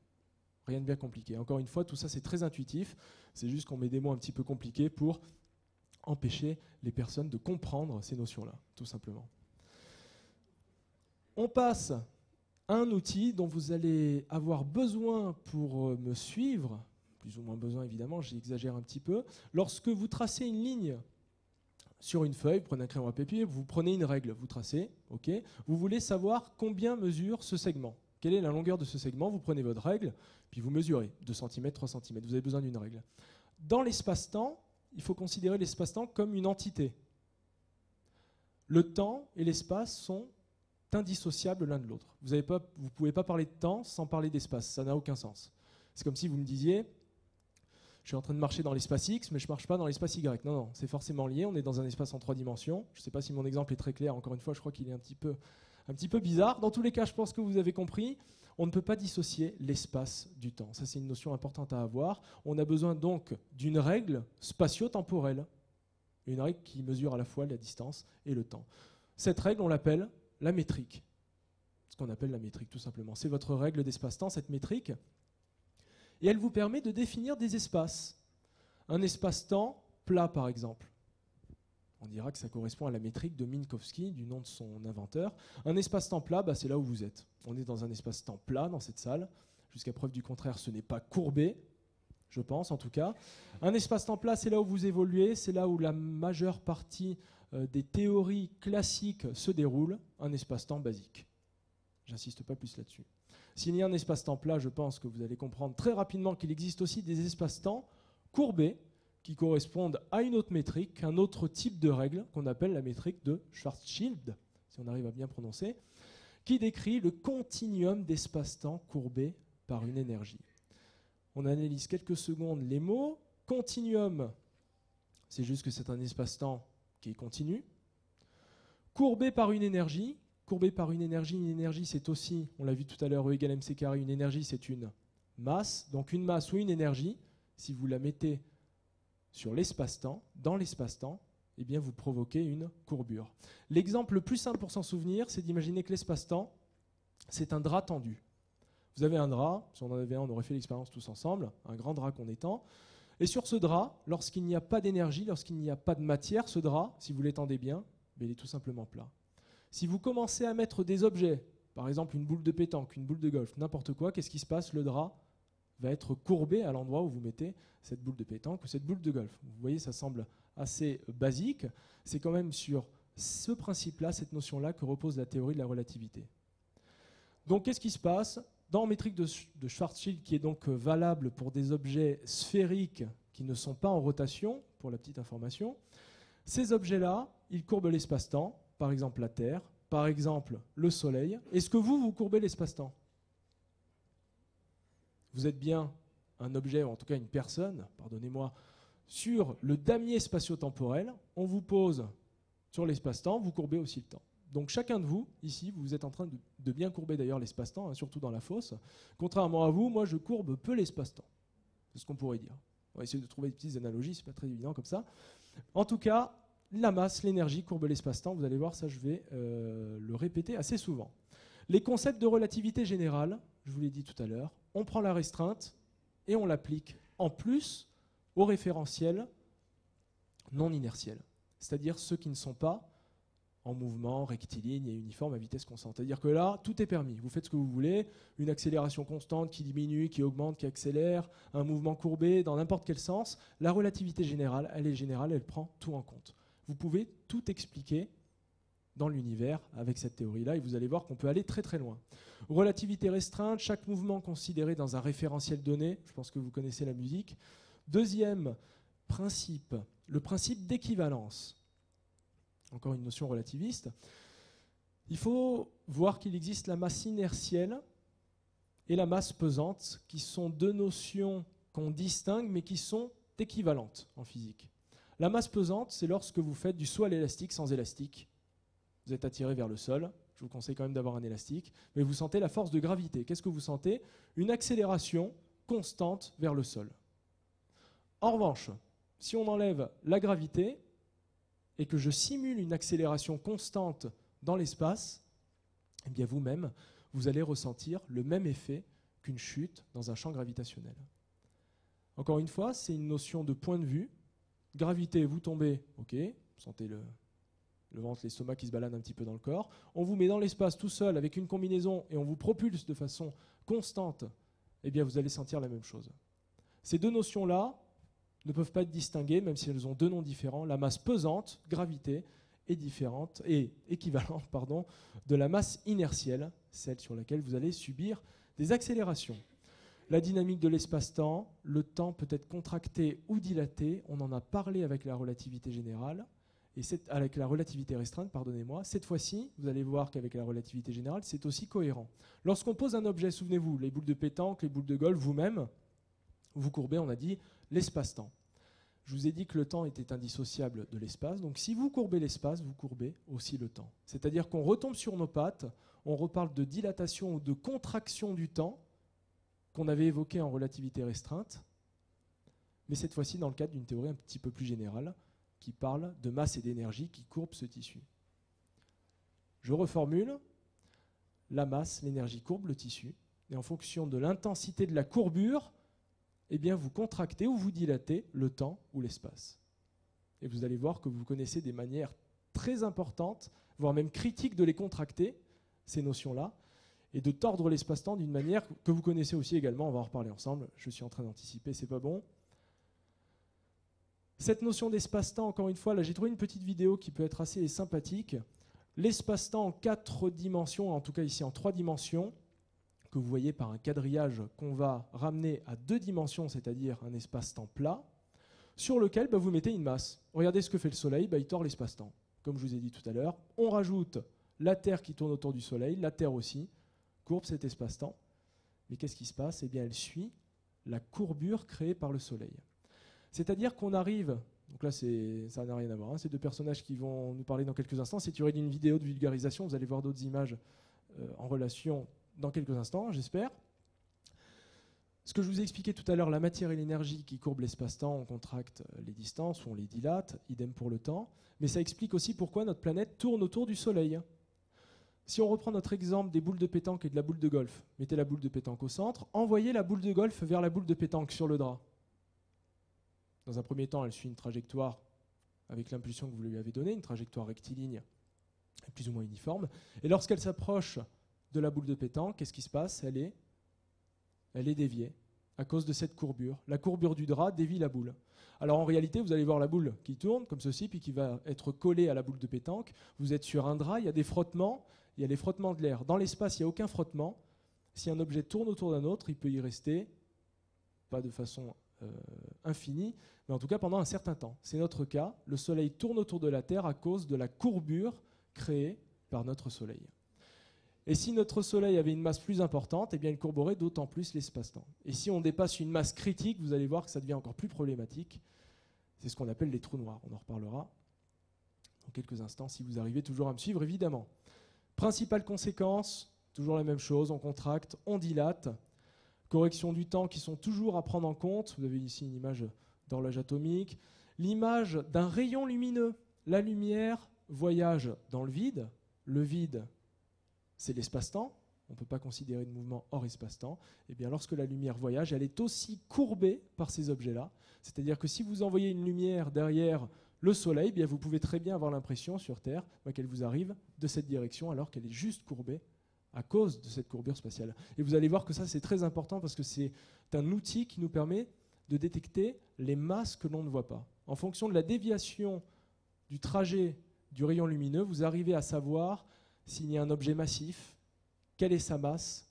B: Rien de bien compliqué. Encore une fois, tout ça c'est très intuitif, c'est juste qu'on met des mots un petit peu compliqués pour empêcher les personnes de comprendre ces notions-là, tout simplement. On passe à un outil dont vous allez avoir besoin pour me suivre, plus ou moins besoin évidemment, j'exagère un petit peu. Lorsque vous tracez une ligne sur une feuille, prenez un crayon à papier, vous prenez une règle, vous tracez, ok. Vous voulez savoir combien mesure ce segment. Quelle est la longueur de ce segment? Vous prenez votre règle, puis vous mesurez 2 cm, 3 cm. Vous avez besoin d'une règle. Dans l'espace-temps, il faut considérer l'espace-temps comme une entité. Le temps et l'espace sont indissociables l'un de l'autre. Vous ne pouvez pas parler de temps sans parler d'espace. Ça n'a aucun sens. C'est comme si vous me disiez je suis en train de marcher dans l'espace X, mais je ne marche pas dans l'espace Y. Non, non, c'est forcément lié. On est dans un espace en 3 dimensions. Je ne sais pas si mon exemple est très clair. Encore une fois, je crois qu'il est un petit peu bizarre. Dans tous les cas, je pense que vous avez compris. On ne peut pas dissocier l'espace du temps. Ça, c'est une notion importante à avoir. On a besoin donc d'une règle spatio-temporelle. Une règle qui mesure à la fois la distance et le temps. Cette règle, on l'appelle la métrique. Ce qu'on appelle la métrique, tout simplement. C'est votre règle d'espace-temps, cette métrique. Et elle vous permet de définir des espaces. Un espace-temps plat, par exemple. On dira que ça correspond à la métrique de Minkowski, du nom de son inventeur. Un espace-temps plat, c'est là où vous êtes. On est dans un espace-temps plat dans cette salle. Jusqu'à preuve du contraire, ce n'est pas courbé, je pense en tout cas. Un espace-temps plat, c'est là où vous évoluez, c'est là où la majeure partie des théories classiques se déroulent. Un espace-temps basique. J'insiste pas plus là-dessus. S'il y a un espace-temps plat, je pense que vous allez comprendre très rapidement qu'il existe aussi des espaces-temps courbés qui correspondent à une autre métrique, un autre type de règle qu'on appelle la métrique de Schwarzschild, si on arrive à bien prononcer, qui décrit le continuum d'espace-temps courbé par une énergie. On analyse quelques secondes les mots. Continuum, c'est juste que c'est un espace-temps qui est continu. Courbé par une énergie. Courbé par une énergie c'est aussi, on l'a vu tout à l'heure, E égale mc carré, une énergie c'est une masse. Donc une masse ou une énergie, si vous la mettez sur l'espace-temps, dans l'espace-temps, eh bien vous provoquez une courbure. L'exemple le plus simple pour s'en souvenir, c'est d'imaginer que l'espace-temps, c'est un drap tendu. Vous avez un drap, si on en avait un, on aurait fait l'expérience tous ensemble, un grand drap qu'on étend. Et sur ce drap, lorsqu'il n'y a pas d'énergie, lorsqu'il n'y a pas de matière, ce drap, si vous l'étendez bien, il est tout simplement plat. Si vous commencez à mettre des objets, par exemple une boule de pétanque, une boule de golf, n'importe quoi, qu'est-ce qui se passe? Le drap va être courbé à l'endroit où vous mettez cette boule de pétanque ou cette boule de golf. Vous voyez, ça semble assez basique. C'est quand même sur ce principe-là, cette notion-là, que repose la théorie de la relativité. Donc, qu'est-ce qui se passe? Dans la métrique de Schwarzschild, qui est donc valable pour des objets sphériques qui ne sont pas en rotation, pour la petite information, ces objets-là, ils courbent l'espace-temps, par exemple la Terre, par exemple le Soleil. Est-ce que vous courbez l'espace-temps? Vous êtes bien un objet, ou en tout cas une personne, pardonnez-moi, sur le damier spatio-temporel, on vous pose sur l'espace-temps, vous courbez aussi le temps. Donc chacun de vous, ici, vous êtes en train de bien courber d'ailleurs l'espace-temps, hein, surtout dans la fosse. Contrairement à vous, moi je courbe peu l'espace-temps. C'est ce qu'on pourrait dire. On va essayer de trouver des petites analogies, c'est pas très évident comme ça. En tout cas, la masse, l'énergie courbe l'espace-temps. Vous allez voir, ça je vais le répéter assez souvent. Les concepts de relativité générale, je vous l'ai dit tout à l'heure, on prend la restreinte et on l'applique en plus aux référentiels non inertiels, c'est-à-dire ceux qui ne sont pas en mouvement, rectiligne et uniforme à vitesse constante. C'est-à-dire que là, tout est permis. Vous faites ce que vous voulez, une accélération constante qui diminue, qui augmente, qui accélère, un mouvement courbé dans n'importe quel sens. La relativité générale, elle est générale, elle prend tout en compte. Vous pouvez tout expliquer dans l'univers avec cette théorie-là et vous allez voir qu'on peut aller très très loin. Relativité restreinte, chaque mouvement considéré dans un référentiel donné. Je pense que vous connaissez la musique. Deuxième principe, le principe d'équivalence. Encore une notion relativiste. Il faut voir qu'il existe la masse inertielle et la masse pesante, qui sont deux notions qu'on distingue, mais qui sont équivalentes en physique. La masse pesante, c'est lorsque vous faites du saut à l'élastique sans élastique. Vous êtes attiré vers le sol. Je vous conseille quand même d'avoir un élastique. Mais vous sentez la force de gravité. Qu'est-ce que vous sentez? Une accélération constante vers le sol. En revanche, si on enlève la gravité et que je simule une accélération constante dans l'espace, eh bien vous-même, vous allez ressentir le même effet qu'une chute dans un champ gravitationnel. Encore une fois, c'est une notion de point de vue. Gravité, vous tombez, ok, vous sentez le ventre, l'estomac qui se balade un petit peu dans le corps. On vous met dans l'espace tout seul avec une combinaison et on vous propulse de façon constante, eh bien vous allez sentir la même chose. Ces deux notions-là ne peuvent pas être distinguées, même si elles ont deux noms différents. La masse pesante, gravité, est différente et équivalente de la masse inertielle, celle sur laquelle vous allez subir des accélérations. La dynamique de l'espace-temps, le temps peut être contracté ou dilaté. On en a parlé avec la relativité générale, et avec la relativité restreinte, pardonnez-moi. Cette fois-ci, vous allez voir qu'avec la relativité générale, c'est aussi cohérent. Lorsqu'on pose un objet, souvenez-vous, les boules de pétanque, les boules de golf, vous-même, vous courbez, on a dit, l'espace-temps. Je vous ai dit que le temps était indissociable de l'espace. Donc si vous courbez l'espace, vous courbez aussi le temps. C'est-à-dire qu'on retombe sur nos pattes, on reparle de dilatation ou de contraction du temps qu'on avait évoqué en relativité restreinte, mais cette fois-ci dans le cadre d'une théorie un petit peu plus générale qui parle de masse et d'énergie qui courbent ce tissu. Je reformule, la masse, l'énergie courbe le tissu, et en fonction de l'intensité de la courbure, eh bien vous contractez ou vous dilatez le temps ou l'espace. Et vous allez voir que vous connaissez des manières très importantes, voire même critiques de les contracter, ces notions-là, et de tordre l'espace-temps d'une manière que vous connaissez aussi également, on va en reparler ensemble, je suis en train d'anticiper, c'est pas bon. Cette notion d'espace-temps, encore une fois, là j'ai trouvé une petite vidéo qui peut être assez sympathique. L'espace-temps en 4 dimensions, en tout cas ici en 3 dimensions, que vous voyez par un quadrillage qu'on va ramener à 2 dimensions, c'est-à-dire un espace-temps plat, sur lequel vous mettez une masse. Regardez ce que fait le Soleil, il tord l'espace-temps. Comme je vous ai dit tout à l'heure, on rajoute la Terre qui tourne autour du Soleil, la Terre aussi, courbe cet espace-temps. Mais qu'est-ce qui se passe? Eh bien, elle suit la courbure créée par le Soleil. C'est-à-dire qu'on arrive Donc là, ça n'a rien à voir. Ces deux personnages qui vont nous parler dans quelques instants, c'est tiré d'une vidéo de vulgarisation. Vous allez voir d'autres images en relation dans quelques instants, j'espère. Ce que je vous ai expliqué tout à l'heure, la matière et l'énergie qui courbent l'espace-temps, on contracte les distances ou on les dilate, idem pour le temps. Mais ça explique aussi pourquoi notre planète tourne autour du Soleil. Si on reprend notre exemple des boules de pétanque et de la boule de golf, mettez la boule de pétanque au centre, envoyez la boule de golf vers la boule de pétanque sur le drap. Dans un premier temps, elle suit une trajectoire avec l'impulsion que vous lui avez donnée, une trajectoire rectiligne plus ou moins uniforme. Et lorsqu'elle s'approche de la boule de pétanque, qu'est-ce qui se passe ? Elle est déviée à cause de cette courbure. La courbure du drap dévie la boule. Alors en réalité, vous allez voir la boule qui tourne comme ceci, puis qui va être collée à la boule de pétanque. Vous êtes sur un drap, il y a des frottements, il y a les frottements de l'air. Dans l'espace, il n'y a aucun frottement. Si un objet tourne autour d'un autre, il peut y rester, pas de façon infinie, mais en tout cas pendant un certain temps. C'est notre cas. Le Soleil tourne autour de la Terre à cause de la courbure créée par notre Soleil. Et si notre Soleil avait une masse plus importante, eh bien il courberait d'autant plus l'espace-temps. Et si on dépasse une masse critique, vous allez voir que ça devient encore plus problématique. C'est ce qu'on appelle les trous noirs. On en reparlera dans quelques instants, si vous arrivez toujours à me suivre, évidemment. Principale conséquence, toujours la même chose, on contracte, on dilate. Correction du temps qui sont toujours à prendre en compte. Vous avez ici une image d'horloge atomique. L'image d'un rayon lumineux. La lumière voyage dans le vide. Le vide, c'est l'espace-temps. On ne peut pas considérer de mouvement hors espace-temps. Et bien, lorsque la lumière voyage, elle est aussi courbée par ces objets-là. C'est-à-dire que si vous envoyez une lumière derrière le Soleil, bien, vous pouvez très bien avoir l'impression sur Terre qu'elle vous arrive de cette direction alors qu'elle est juste courbée à cause de cette courbure spatiale. Et vous allez voir que ça, c'est très important parce que c'est un outil qui nous permet de détecter les masses que l'on ne voit pas. En fonction de la déviation du trajet du rayon lumineux, vous arrivez à savoir s'il y a un objet massif, quelle est sa masse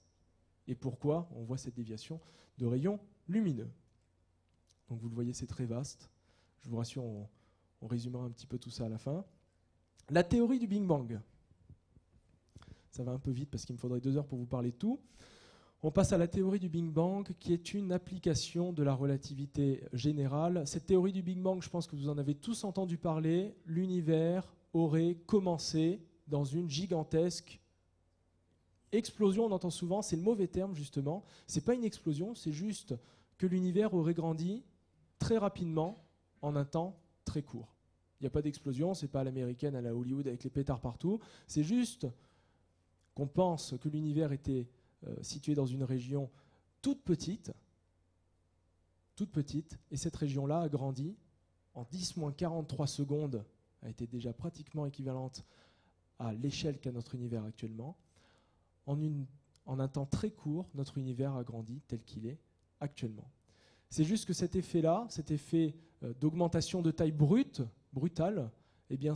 B: et pourquoi on voit cette déviation de rayon lumineux. Donc vous le voyez, c'est très vaste. Je vous rassure, on résumera un petit peu tout ça à la fin. La théorie du Big Bang. Ça va un peu vite parce qu'il me faudrait 2 heures pour vous parler de tout. On passe à la théorie du Big Bang, qui est une application de la relativité générale. Cette théorie du Big Bang, je pense que vous en avez tous entendu parler. L'univers aurait commencé dans une gigantesque explosion. On entend souvent, c'est le mauvais terme justement. Ce n'est pas une explosion, c'est juste que l'univers aurait grandi très rapidement en un temps très court. Il n'y a pas d'explosion, ce n'est pas à l'américaine, à la Hollywood avec les pétards partout. C'est juste qu'on pense que l'univers était situé dans une région toute petite, et cette région-là a grandi en 10-43 secondes, a été déjà pratiquement équivalente à l'échelle qu'a notre univers actuellement. En un temps très court, notre univers a grandi tel qu'il est actuellement. C'est juste que cet effet-là, cet effet d'augmentation de taille brutale, eh bien,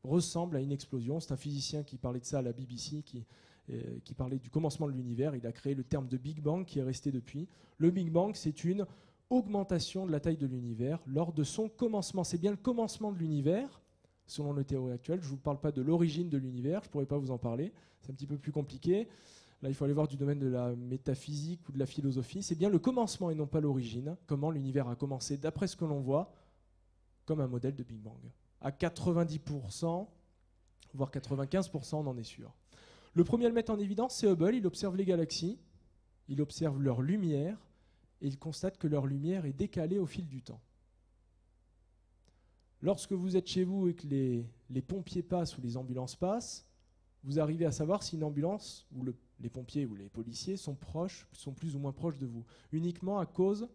B: ressemble à une explosion. C'est un physicien qui parlait de ça à la BBC, qui parlait du commencement de l'univers. Il a créé le terme de Big Bang qui est resté depuis. Le Big Bang, c'est une augmentation de la taille de l'univers lors de son commencement. C'est bien le commencement de l'univers, selon les théories actuelles. Je ne vous parle pas de l'origine de l'univers, je ne pourrais pas vous en parler. C'est un petit peu plus compliqué. Là, il faut aller voir du domaine de la métaphysique ou de la philosophie. C'est bien le commencement et non pas l'origine. Comment l'univers a commencé, d'après ce que l'on voit, comme un modèle de Big Bang. À 90%, voire 95%, on en est sûr. Le premier à le mettre en évidence, c'est Hubble. Il observe les galaxies, il observe leur lumière, et il constate que leur lumière est décalée au fil du temps. Lorsque vous êtes chez vous et que les pompiers passent ou les ambulances passent, vous arrivez à savoir si une ambulance, ou les pompiers ou les policiers sont plus ou moins proches de vous, uniquement à cause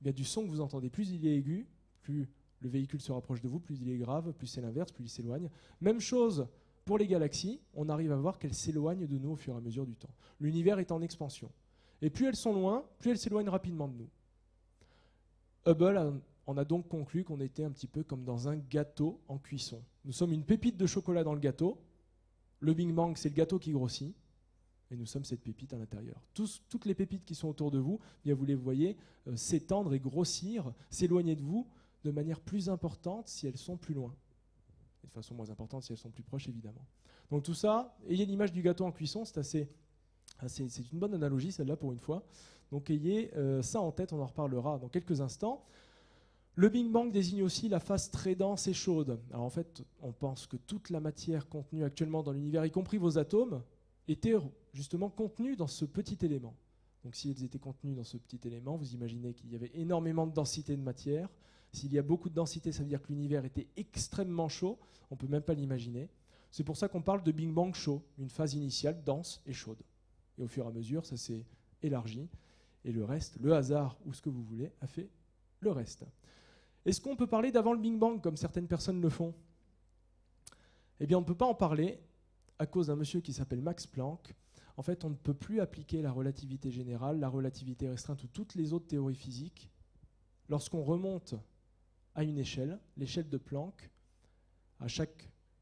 B: du son que vous entendez. Plus il est aigu, plus le véhicule se rapproche de vous, plus il est grave, plus c'est l'inverse, plus il s'éloigne. Même chose pour les galaxies, on arrive à voir qu'elles s'éloignent de nous au fur et à mesure du temps. L'univers est en expansion. Et plus elles sont loin, plus elles s'éloignent rapidement de nous. Hubble en a donc conclu qu'on était un petit peu comme dans un gâteau en cuisson. Nous sommes une pépite de chocolat dans le gâteau. Le Big Bang, c'est le gâteau qui grossit. Et nous sommes cette pépite à l'intérieur. Toutes les pépites qui sont autour de vous, bien vous les voyez s'étendre et grossir, s'éloigner de vous de manière plus importante si elles sont plus loin. Et de façon moins importante si elles sont plus proches, évidemment. Donc tout ça, ayez l'image du gâteau en cuisson, c'est une bonne analogie, celle-là, pour une fois. Donc ayez ça en tête, on en reparlera dans quelques instants. Le Big Bang désigne aussi la phase très dense et chaude. Alors en fait, on pense que toute la matière contenue actuellement dans l'univers, y compris vos atomes, était justement contenue dans ce petit élément. Donc si elles étaient contenues dans ce petit élément, vous imaginez qu'il y avait énormément de densité de matière. S'il y a beaucoup de densité, ça veut dire que l'univers était extrêmement chaud. On ne peut même pas l'imaginer. C'est pour ça qu'on parle de Big Bang chaud, une phase initiale dense et chaude. Et au fur et à mesure, ça s'est élargi. Et le reste, le hasard ou ce que vous voulez, a fait le reste. Est-ce qu'on peut parler d'avant le Big Bang, comme certaines personnes le font? Eh bien, on ne peut pas en parler à cause d'un monsieur qui s'appelle Max Planck. En fait, on ne peut plus appliquer la relativité générale, la relativité restreinte ou toutes les autres théories physiques lorsqu'on remonte à une échelle, l'échelle de Planck.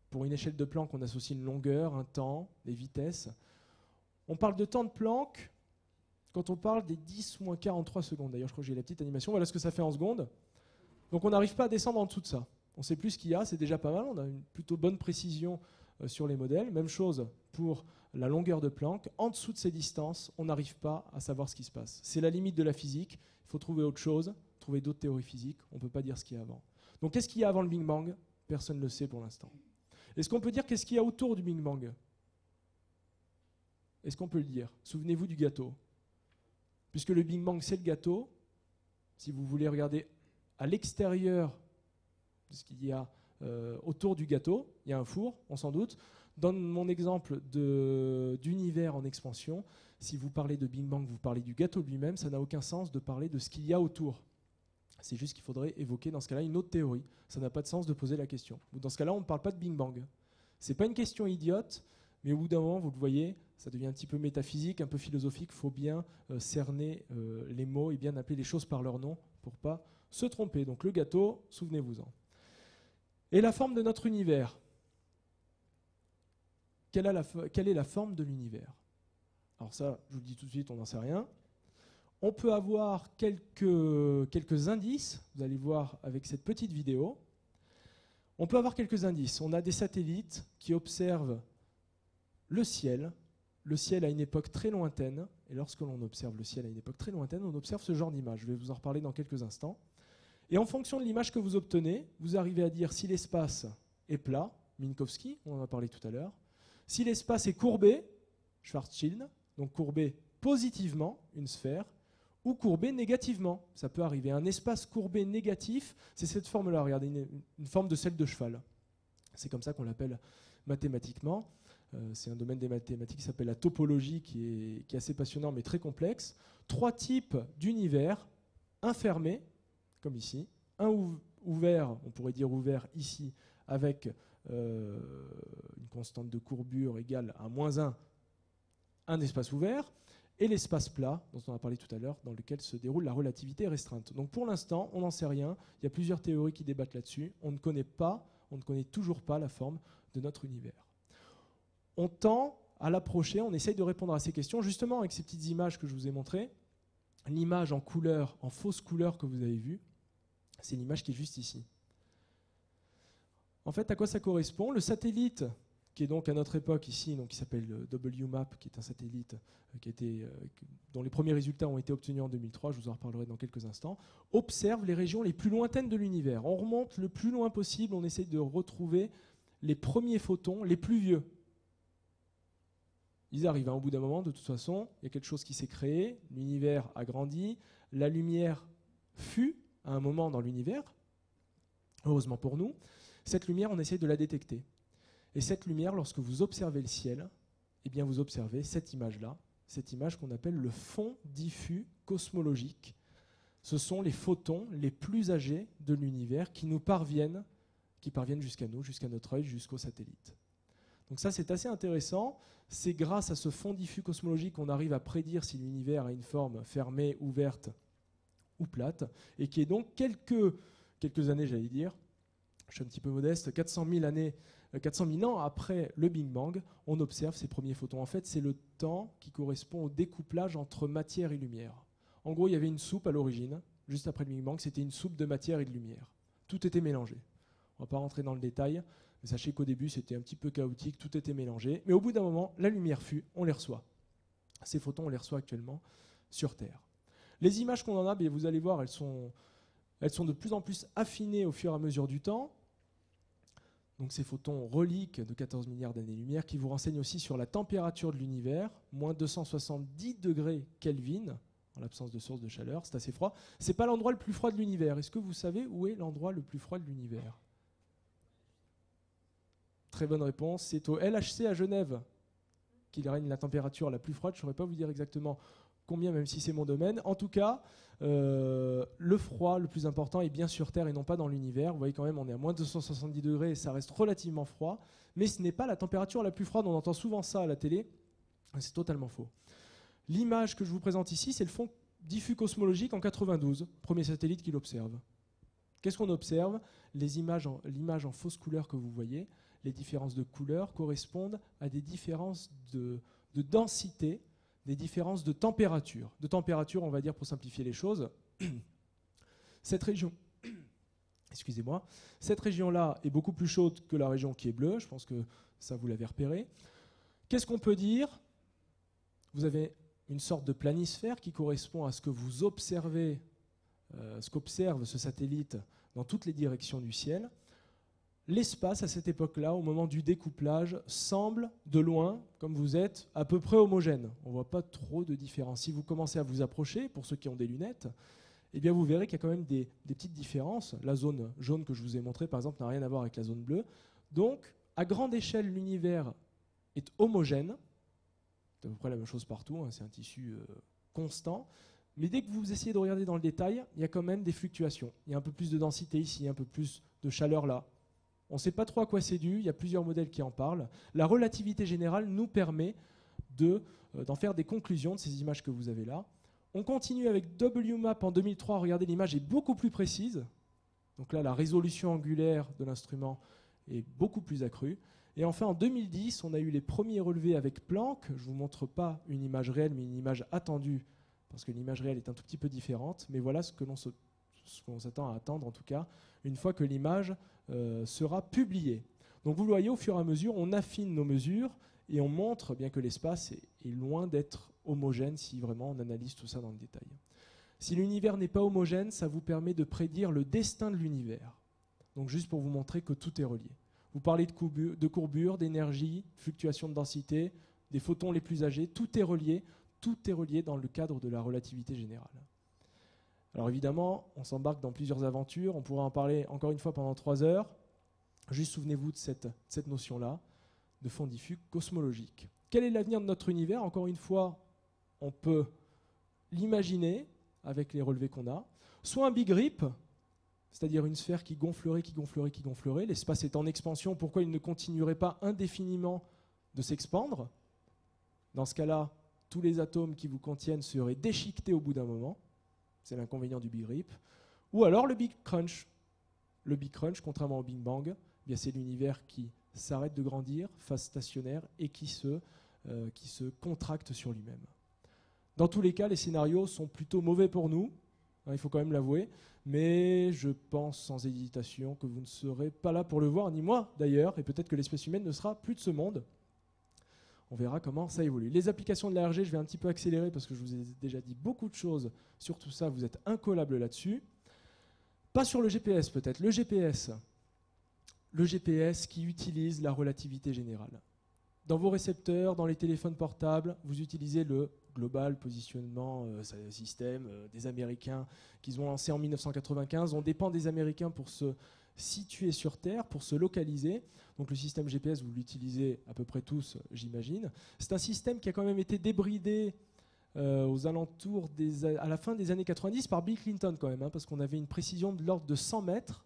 B: Pour une échelle de Planck, on associe une longueur, un temps, des vitesses. On parle de temps de Planck quand on parle des 10 moins 43 secondes. D'ailleurs, je crois que j'ai la petite animation. Voilà ce que ça fait en secondes. Donc on n'arrive pas à descendre en dessous de ça. On ne sait plus ce qu'il y a, c'est déjà pas mal. On a une plutôt bonne précision sur les modèles. Même chose pour la longueur de Planck. En dessous de ces distances, on n'arrive pas à savoir ce qui se passe. C'est la limite de la physique. Il faut trouver autre chose, trouver d'autres théories physiques. On ne peut pas dire ce qu'il y a avant. Donc qu'est-ce qu'il y a avant le Big Bang? Personne ne le sait pour l'instant. Est-ce qu'on peut dire qu'est-ce qu'il y a autour du Big Bang? Est-ce qu'on peut le dire? Souvenez-vous du gâteau. Puisque le Big Bang, c'est le gâteau, si vous voulez regarder à l'extérieur de ce qu'il y a autour du gâteau, il y a un four, on s'en doute. Dans mon exemple d'univers en expansion, si vous parlez de Big Bang, vous parlez du gâteau lui-même, ça n'a aucun sens de parler de ce qu'il y a autour. C'est juste qu'il faudrait évoquer dans ce cas-là une autre théorie. Ça n'a pas de sens de poser la question. Dans ce cas-là, on ne parle pas de Big Bang. Ce n'est pas une question idiote, mais au bout d'un moment, vous le voyez, ça devient un petit peu métaphysique, un peu philosophique. Il faut bien cerner les mots et bien appeler les choses par leur nom pour ne pas se tromper. Donc le gâteau, souvenez-vous-en. Et la forme de notre univers. Quelle est la forme de l'univers? Alors ça, je vous le dis tout de suite, on n'en sait rien. On peut avoir quelques indices, vous allez voir avec cette petite vidéo. On peut avoir quelques indices. On a des satellites qui observent le ciel à une époque très lointaine. Et lorsque l'on observe le ciel à une époque très lointaine, on observe ce genre d'image. Je vais vous en reparler dans quelques instants. Et en fonction de l'image que vous obtenez, vous arrivez à dire si l'espace est plat, Minkowski, on en a parlé tout à l'heure. Si l'espace est courbé, Schwarzschild, donc courbé positivement, une sphère, ou courbé négativement. Ça peut arriver. Un espace courbé négatif, c'est cette forme-là. Regardez, une forme de selle de cheval. C'est comme ça qu'on l'appelle mathématiquement. C'est un domaine des mathématiques qui s'appelle la topologie, qui est assez passionnant mais très complexe. 3 types d'univers, un fermé, comme ici, un ouvert, on pourrait dire ouvert ici, avec une constante de courbure égale à -1, un espace ouvert, et l'espace plat, dont on a parlé tout à l'heure, dans lequel se déroule la relativité restreinte. Donc pour l'instant, on n'en sait rien. Il y a plusieurs théories qui débattent là-dessus. On ne connaît toujours pas la forme de notre univers. On tend à l'approcher, on essaye de répondre à ces questions, justement avec ces petites images que je vous ai montrées. L'image en couleur, en fausse couleur que vous avez vue, c'est l'image qui est juste ici. En fait, à quoi ça correspond? Le satellite, qui est donc à notre époque ici, donc qui s'appelle WMAP, qui est un satellite dont les premiers résultats ont été obtenus en 2003, je vous en reparlerai dans quelques instants, observe les régions les plus lointaines de l'univers. On remonte le plus loin possible, on essaye de retrouver les premiers photons les plus vieux. Ils arrivent, au bout d'un moment, de toute façon, il y a quelque chose qui s'est créé, l'univers a grandi, la lumière fut à un moment dans l'univers, heureusement pour nous. Cette lumière, on essaye de la détecter. Et cette lumière, lorsque vous observez le ciel, eh bien vous observez cette image-là, cette image qu'on appelle le fond diffus cosmologique. Ce sont les photons les plus âgés de l'univers qui parviennent jusqu'à nous, jusqu'à notre œil, jusqu'au satellite. Donc ça, c'est assez intéressant. C'est grâce à ce fond diffus cosmologique qu'on arrive à prédire si l'univers a une forme fermée, ouverte ou plate, et qui est donc quelques années, j'allais dire, je suis un petit peu modeste, 400 000 ans après le Big Bang, on observe ces premiers photons. En fait, c'est le temps qui correspond au découplage entre matière et lumière. En gros, il y avait une soupe à l'origine, juste après le Big Bang, c'était une soupe de matière et de lumière. Tout était mélangé. On ne va pas rentrer dans le détail, mais sachez qu'au début, c'était un petit peu chaotique, tout était mélangé. Mais au bout d'un moment, la lumière fut, on les reçoit. Ces photons, on les reçoit actuellement sur Terre. Les images qu'on en a, vous allez voir, elles sont Elles sont de plus en plus affinées au fur et à mesure du temps. Donc ces photons reliques de 14 milliards d'années-lumière qui vous renseignent aussi sur la température de l'univers, moins 270 degrés Kelvin, en l'absence de source de chaleur, c'est assez froid. Ce n'est pas l'endroit le plus froid de l'univers. Est-ce que vous savez où est l'endroit le plus froid de l'univers? Très bonne réponse, c'est au LHC à Genève qu'il règne la température la plus froide. Je ne saurais pas vous dire exactement combien, même si c'est mon domaine. En tout cas, le froid le plus important est bien sur Terre et non pas dans l'univers. Vous voyez quand même, on est à moins 270 degrés et ça reste relativement froid. Mais ce n'est pas la température la plus froide. On entend souvent ça à la télé. C'est totalement faux. L'image que je vous présente ici, c'est le fond diffus cosmologique en 92, premier satellite qui l'observe. Qu'est-ce qu'on observe? L'image en fausse couleur que vous voyez, les différences de couleurs correspondent à des différences de densité, des différences de température. De température, on va dire pour simplifier les choses, cette région, excusez-moi, cette région-là est beaucoup plus chaude que la région qui est bleue, je pense que ça vous l'avez repéré. Qu'est-ce qu'on peut dire? Vous avez une sorte de planisphère qui correspond à ce que vous observez, ce qu'observe ce satellite dans toutes les directions du ciel. L'espace, à cette époque-là, au moment du découplage, semble, de loin, comme vous êtes, à peu près homogène. On ne voit pas trop de différence. Si vous commencez à vous approcher, pour ceux qui ont des lunettes, eh bien vous verrez qu'il y a quand même des petites différences. La zone jaune que je vous ai montrée, par exemple, n'a rien à voir avec la zone bleue. Donc, à grande échelle, l'univers est homogène. C'est à peu près la même chose partout, hein, c'est un tissu constant. Mais dès que vous essayez de regarder dans le détail, il y a quand même des fluctuations. Il y a un peu plus de densité ici, un peu plus de chaleur là. On ne sait pas trop à quoi c'est dû, il y a plusieurs modèles qui en parlent. La relativité générale nous permet d'en faire des conclusions de ces images que vous avez là. On continue avec WMAP en 2003. Regardez, l'image est beaucoup plus précise. Donc là, la résolution angulaire de l'instrument est beaucoup plus accrue. Et enfin, en 2010, on a eu les premiers relevés avec Planck. Je ne vous montre pas une image réelle, mais une image attendue, parce que l'image réelle est un tout petit peu différente. Mais voilà ce qu'on s'attend à attendre, en tout cas, une fois que l'image sera publiée. Donc vous le voyez, au fur et à mesure, on affine nos mesures et on montre bien que l'espace est loin d'être homogène si vraiment on analyse tout ça dans le détail. Si l'univers n'est pas homogène, ça vous permet de prédire le destin de l'univers. Donc juste pour vous montrer que tout est relié. Vous parlez de courbure, d'énergie, fluctuation de densité, des photons les plus âgés, tout est relié dans le cadre de la relativité générale. Alors évidemment, on s'embarque dans plusieurs aventures, on pourra en parler encore une fois pendant 3 heures. Juste souvenez-vous de cette notion-là, de fond diffus cosmologique. Quel est l'avenir de notre univers? Encore une fois, on peut l'imaginer avec les relevés qu'on a. Soit un Big Rip, c'est-à-dire une sphère qui gonflerait, qui gonflerait, qui gonflerait. L'espace est en expansion, pourquoi il ne continuerait pas indéfiniment de s'expandre? Dans ce cas-là, tous les atomes qui vous contiennent seraient déchiquetés au bout d'un moment. C'est l'inconvénient du Big Rip. Ou alors le Big Crunch. Le Big Crunch, contrairement au Big Bang, eh bien c'est l'univers qui s'arrête de grandir, phase stationnaire, et qui se contracte sur lui-même. Dans tous les cas, les scénarios sont plutôt mauvais pour nous, hein, il faut quand même l'avouer, mais je pense sans hésitation que vous ne serez pas là pour le voir, ni moi d'ailleurs, et peut-être que l'espèce humaine ne sera plus de ce monde. On verra comment ça évolue. Les applications de l'ARG, je vais un petit peu accélérer parce que je vous ai déjà dit beaucoup de choses sur tout ça, vous êtes incollables là-dessus. Pas sur le GPS peut-être, le GPS qui utilise la relativité générale. Dans vos récepteurs, dans les téléphones portables, vous utilisez le Global Positionnement System des Américains qu'ils ont lancé en 1995. On dépend des Américains pour se situer sur Terre, pour se localiser. Donc le système GPS, vous l'utilisez à peu près tous, j'imagine. C'est un système qui a quand même été débridé aux alentours à la fin des années 90 par Bill Clinton quand même, hein, parce qu'on avait une précision de l'ordre de 100 mètres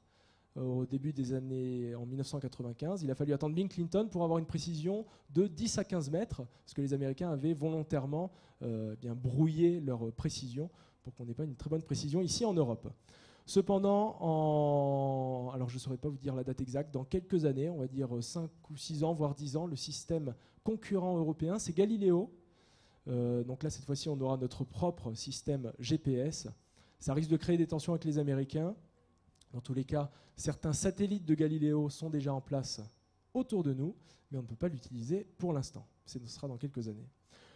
B: au début des années en 1995. Il a fallu attendre Bill Clinton pour avoir une précision de 10 à 15 mètres, parce que les Américains avaient volontairement bien brouillé leur précision pour qu'on n'ait pas une très bonne précision ici en Europe. Cependant, alors je ne saurais pas vous dire la date exacte, dans quelques années, on va dire 5 ou 6 ans, voire 10 ans, le système concurrent européen, c'est Galileo. Donc là, cette fois-ci, on aura notre propre système GPS. Ça risque de créer des tensions avec les Américains. Dans tous les cas, certains satellites de Galileo sont déjà en place autour de nous, mais on ne peut pas l'utiliser pour l'instant. Ce sera dans quelques années.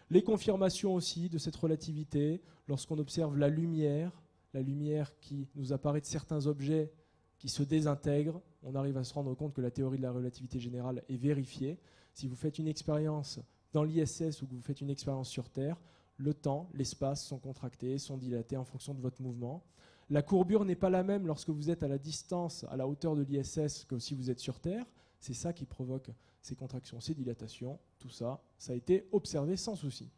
B: Les confirmations aussi de cette relativité, lorsqu'on observe la lumière, la lumière qui nous apparaît de certains objets qui se désintègrent, on arrive à se rendre compte que la théorie de la relativité générale est vérifiée. Si vous faites une expérience dans l'ISS ou que vous faites une expérience sur Terre, le temps, l'espace sont contractés, sont dilatés en fonction de votre mouvement. La courbure n'est pas la même lorsque vous êtes à la distance, à la hauteur de l'ISS que si vous êtes sur Terre. C'est ça qui provoque ces contractions, ces dilatations. Tout ça, ça a été observé sans souci.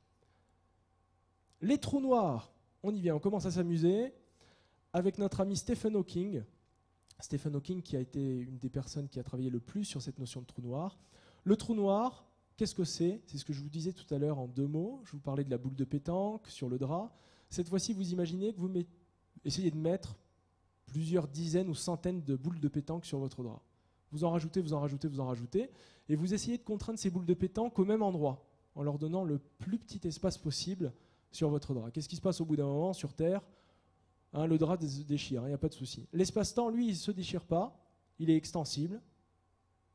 B: Les trous noirs, on y vient, on commence à s'amuser avec notre ami Stephen Hawking. Stephen Hawking qui a été une des personnes qui a travaillé le plus sur cette notion de trou noir. Le trou noir, qu'est-ce que c'est? C'est ce que je vous disais tout à l'heure en 2 mots. Je vous parlais de la boule de pétanque sur le drap. Cette fois-ci, vous imaginez que vous essayez de mettre plusieurs dizaines ou centaines de boules de pétanque sur votre drap. Vous en rajoutez, vous en rajoutez, vous en rajoutez, et vous essayez de contraindre ces boules de pétanque au même endroit, en leur donnant le plus petit espace possible sur votre drap. Qu'est-ce qui se passe au bout d'un moment sur Terre? Le drap se déchire, il n'y a pas de souci. L'espace-temps, lui, il ne se déchire pas, il est extensible,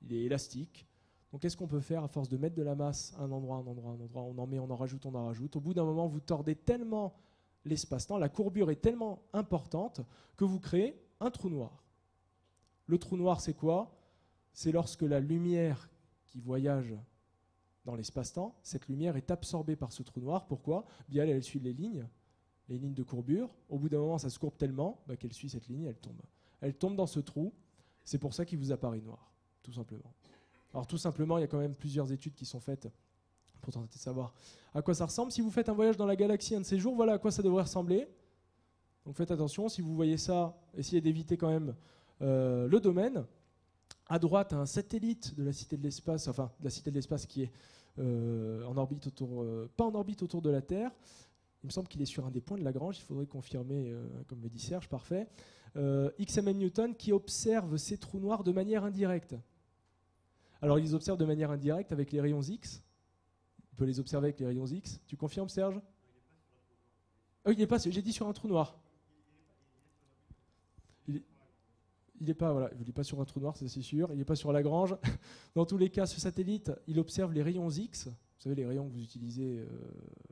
B: il est élastique. Donc qu'est-ce qu'on peut faire à force de mettre de la masse à un endroit, on en met, on en rajoute, on en rajoute. Au bout d'un moment, vous tordez tellement l'espace-temps, la courbure est tellement importante que vous créez un trou noir. Le trou noir, c'est quoi? C'est lorsque la lumière qui voyage dans l'espace-temps, cette lumière est absorbée par ce trou noir. Pourquoi? Bien, elle suit les lignes de courbure. Au bout d'un moment, ça se courbe tellement qu'elle suit cette ligne et elle tombe. Elle tombe dans ce trou. C'est pour ça qu'il vous apparaît noir, tout simplement. Alors tout simplement, il y a quand même plusieurs études qui sont faites pour tenter de savoir à quoi ça ressemble. Si vous faites un voyage dans la galaxie un de ces jours, voilà à quoi ça devrait ressembler. Donc faites attention, si vous voyez ça, essayez d'éviter quand même le domaine. À droite, un satellite de la Cité de l'Espace, enfin de la Cité de l'Espace qui est en orbite autour, pas en orbite autour de la Terre. Il me semble qu'il est sur un des points de Lagrange, il faudrait confirmer, comme me dit Serge, parfait. XMM Newton qui observe ces trous noirs de manière indirecte. Alors ils observent de manière indirecte avec les rayons X. On peut les observer avec les rayons X. Tu confirmes, Serge? Il n'est pas, j'ai dit sur un trou noir. Il n'est pas, voilà, il n'est pas sur un trou noir, c'est sûr. Il n'est pas sur Lagrange. Dans tous les cas, ce satellite, il observe les rayons X. Vous savez, les rayons que vous utilisez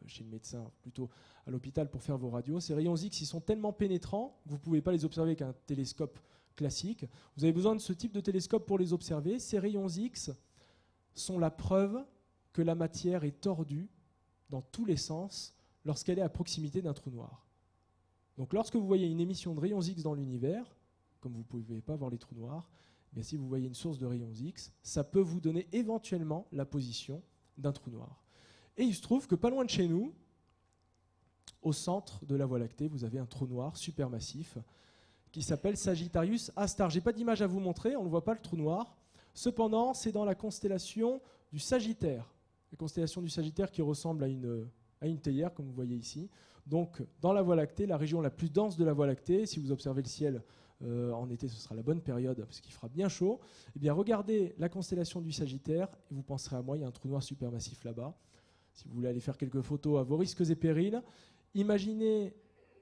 B: chez le médecin, plutôt à l'hôpital pour faire vos radios. Ces rayons X, ils sont tellement pénétrants que vous ne pouvez pas les observer avec un télescope classique. Vous avez besoin de ce type de télescope pour les observer. Ces rayons X sont la preuve que la matière est tordue dans tous les sens lorsqu'elle est à proximité d'un trou noir. Donc lorsque vous voyez une émission de rayons X dans l'univers, comme vous ne pouvez pas voir les trous noirs, mais si vous voyez une source de rayons X, ça peut vous donner éventuellement la position d'un trou noir. Et il se trouve que pas loin de chez nous, au centre de la Voie lactée, vous avez un trou noir supermassif qui s'appelle Sagittarius A star. Je n'ai pas d'image à vous montrer, on ne voit pas le trou noir. Cependant, c'est dans la constellation du Sagittaire. La constellation du Sagittaire qui ressemble à une théière, comme vous voyez ici. Donc, dans la Voie lactée, la région la plus dense de la Voie lactée, si vous observez le ciel en été, ce sera la bonne période parce qu'il fera bien chaud. Eh bien, regardez la constellation du Sagittaire et vous penserez à moi, il y a un trou noir supermassif là-bas. Si vous voulez aller faire quelques photos à vos risques et périls, imaginez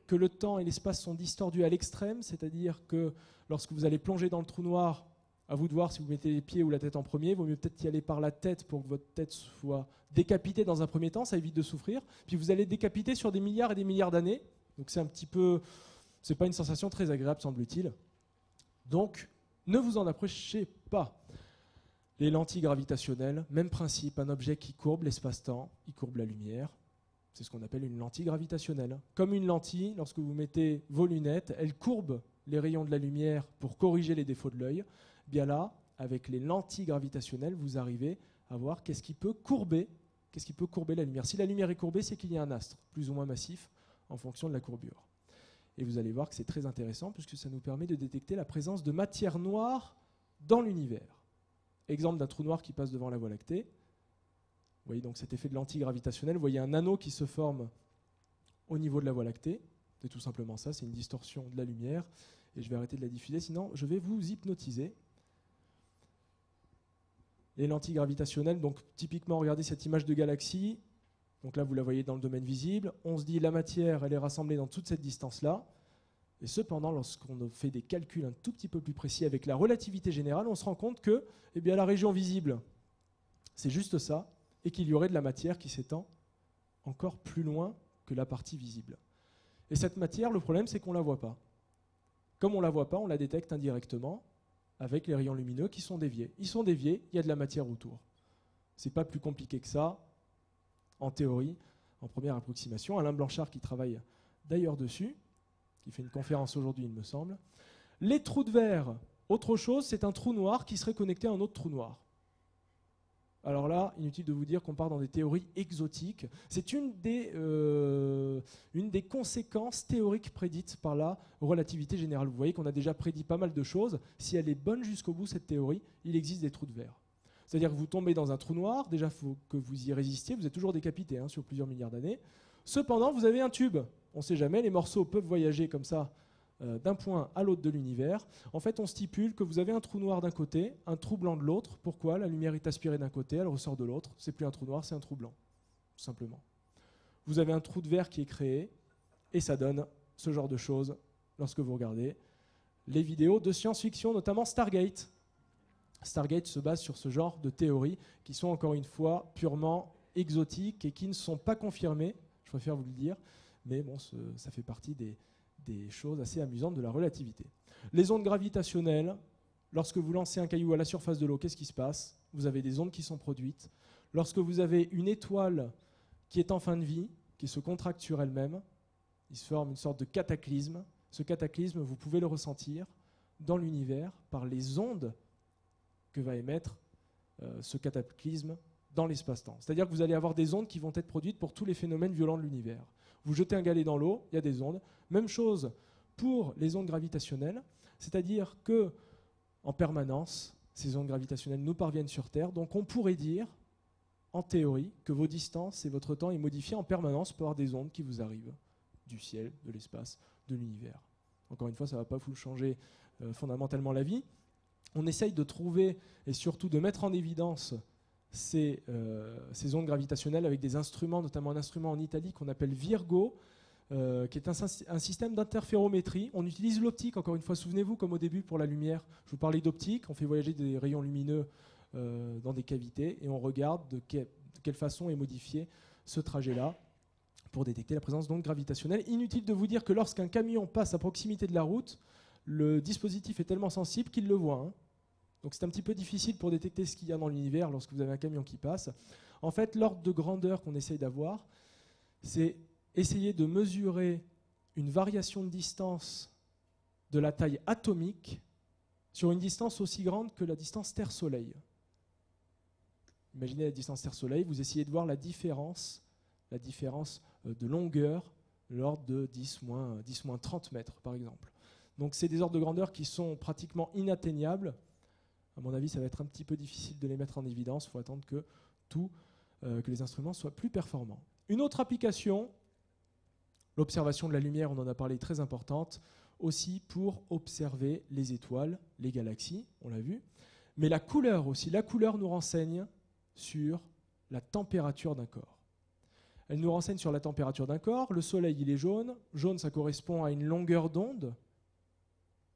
B: que le temps et l'espace sont distordus à l'extrême, c'est-à-dire que lorsque vous allez plonger dans le trou noir, à vous de voir si vous mettez les pieds ou la tête en premier, il vaut mieux peut-être y aller par la tête pour que votre tête soit décapitée dans un premier temps, ça évite de souffrir. Puis vous allez décapiter sur des milliards et des milliards d'années, donc c'est un petit peu... C'est pas une sensation très agréable, semble-t-il. Donc, ne vous en approchez pas. Les lentilles gravitationnelles, même principe, un objet qui courbe l'espace-temps, il courbe la lumière. C'est ce qu'on appelle une lentille gravitationnelle. Comme une lentille, lorsque vous mettez vos lunettes, elle courbe les rayons de la lumière pour corriger les défauts de l'œil. Bien là, avec les lentilles gravitationnelles, vous arrivez à voir qu'est-ce qui peut courber la lumière. Si la lumière est courbée, c'est qu'il y a un astre, plus ou moins massif, en fonction de la courbure. Et vous allez voir que c'est très intéressant puisque ça nous permet de détecter la présence de matière noire dans l'univers. Exemple d'un trou noir qui passe devant la Voie lactée. Vous voyez donc cet effet de lentille gravitationnelle. Vous voyez un anneau qui se forme au niveau de la Voie lactée. C'est tout simplement ça, c'est une distorsion de la lumière. Et je vais arrêter de la diffuser, sinon je vais vous hypnotiser. Les lentilles gravitationnelles, donc typiquement, regardez cette image de galaxie. Donc là, vous la voyez dans le domaine visible. On se dit la matière, elle est rassemblée dans toute cette distance-là. Et cependant, lorsqu'on fait des calculs un tout petit peu plus précis avec la relativité générale, on se rend compte que la région visible, c'est juste ça, et qu'il y aurait de la matière qui s'étend encore plus loin que la partie visible. Et cette matière, le problème, c'est qu'on ne la voit pas. Comme on ne la voit pas, on la détecte indirectement avec les rayons lumineux qui sont déviés. Ils sont déviés, il y a de la matière autour. Ce n'est pas plus compliqué que ça, en théorie, en première approximation. Alain Blanchard, qui travaille d'ailleurs dessus, qui fait une conférence aujourd'hui, il me semble. Les trous de verre, autre chose, c'est un trou noir qui serait connecté à un autre trou noir. Alors là, inutile de vous dire qu'on part dans des théories exotiques. C'est une des conséquences théoriques prédites par la relativité générale. Vous voyez qu'on a déjà prédit pas mal de choses. Si elle est bonne jusqu'au bout, cette théorie, il existe des trous de verre. C'est-à-dire que vous tombez dans un trou noir, déjà il faut que vous y résistiez, vous êtes toujours décapité sur plusieurs milliards d'années. Cependant, vous avez un tube. On ne sait jamais, les morceaux peuvent voyager comme ça d'un point à l'autre de l'univers. En fait, on stipule que vous avez un trou noir d'un côté, un trou blanc de l'autre. Pourquoi? La lumière est aspirée d'un côté, elle ressort de l'autre. C'est plus un trou noir, c'est un trou blanc, tout simplement. Vous avez un trou de verre qui est créé, et ça donne ce genre de choses lorsque vous regardez les vidéos de science-fiction, notamment Stargate. Stargate se base sur ce genre de théories qui sont encore une fois purement exotiques et qui ne sont pas confirmées, je préfère vous le dire, mais bon, ça fait partie des choses assez amusantes de la relativité. Les ondes gravitationnelles, lorsque vous lancez un caillou à la surface de l'eau, qu'est-ce qui se passe? Vous avez des ondes qui sont produites. Lorsque vous avez une étoile qui est en fin de vie, qui se contracte sur elle-même, il se forme une sorte de cataclysme. Ce cataclysme, vous pouvez le ressentir dans l'univers par les ondes que va émettre ce cataclysme dans l'espace-temps. C'est-à-dire que vous allez avoir des ondes qui vont être produites pour tous les phénomènes violents de l'univers. Vous jetez un galet dans l'eau, il y a des ondes. Même chose pour les ondes gravitationnelles, c'est-à-dire que en permanence, ces ondes gravitationnelles nous parviennent sur Terre. Donc on pourrait dire, en théorie, que vos distances et votre temps est modifié en permanence par des ondes qui vous arrivent du ciel, de l'espace, de l'univers. Encore une fois, ça ne va pas vous changer fondamentalement la vie. On essaye de trouver et surtout de mettre en évidence ces ondes gravitationnelles avec des instruments, notamment un instrument en Italie qu'on appelle Virgo, qui est un système d'interférométrie. On utilise l'optique, encore une fois, souvenez-vous, comme au début pour la lumière, je vous parlais d'optique, on fait voyager des rayons lumineux dans des cavités et on regarde de quelle façon est modifié ce trajet-là pour détecter la présence d'ondes gravitationnelles. Inutile de vous dire que lorsqu'un camion passe à proximité de la route, le dispositif est tellement sensible qu'il le voit. Donc c'est un petit peu difficile pour détecter ce qu'il y a dans l'univers lorsque vous avez un camion qui passe. En fait, l'ordre de grandeur qu'on essaye d'avoir, c'est essayer de mesurer une variation de distance de la taille atomique sur une distance aussi grande que la distance Terre-Soleil. Imaginez la distance Terre-Soleil, vous essayez de voir la différence de longueur, l'ordre de 10-30 mètres par exemple. Donc c'est des ordres de grandeur qui sont pratiquement inatteignables. À mon avis, ça va être un petit peu difficile de les mettre en évidence. Il faut attendre que les instruments soient plus performants. Une autre application, l'observation de la lumière, on en a parlé, très importante, aussi pour observer les étoiles, les galaxies, on l'a vu. Mais la couleur aussi, la couleur nous renseigne sur la température d'un corps. Elle nous renseigne sur la température d'un corps. Le soleil, il est jaune. Jaune, ça correspond à une longueur d'onde.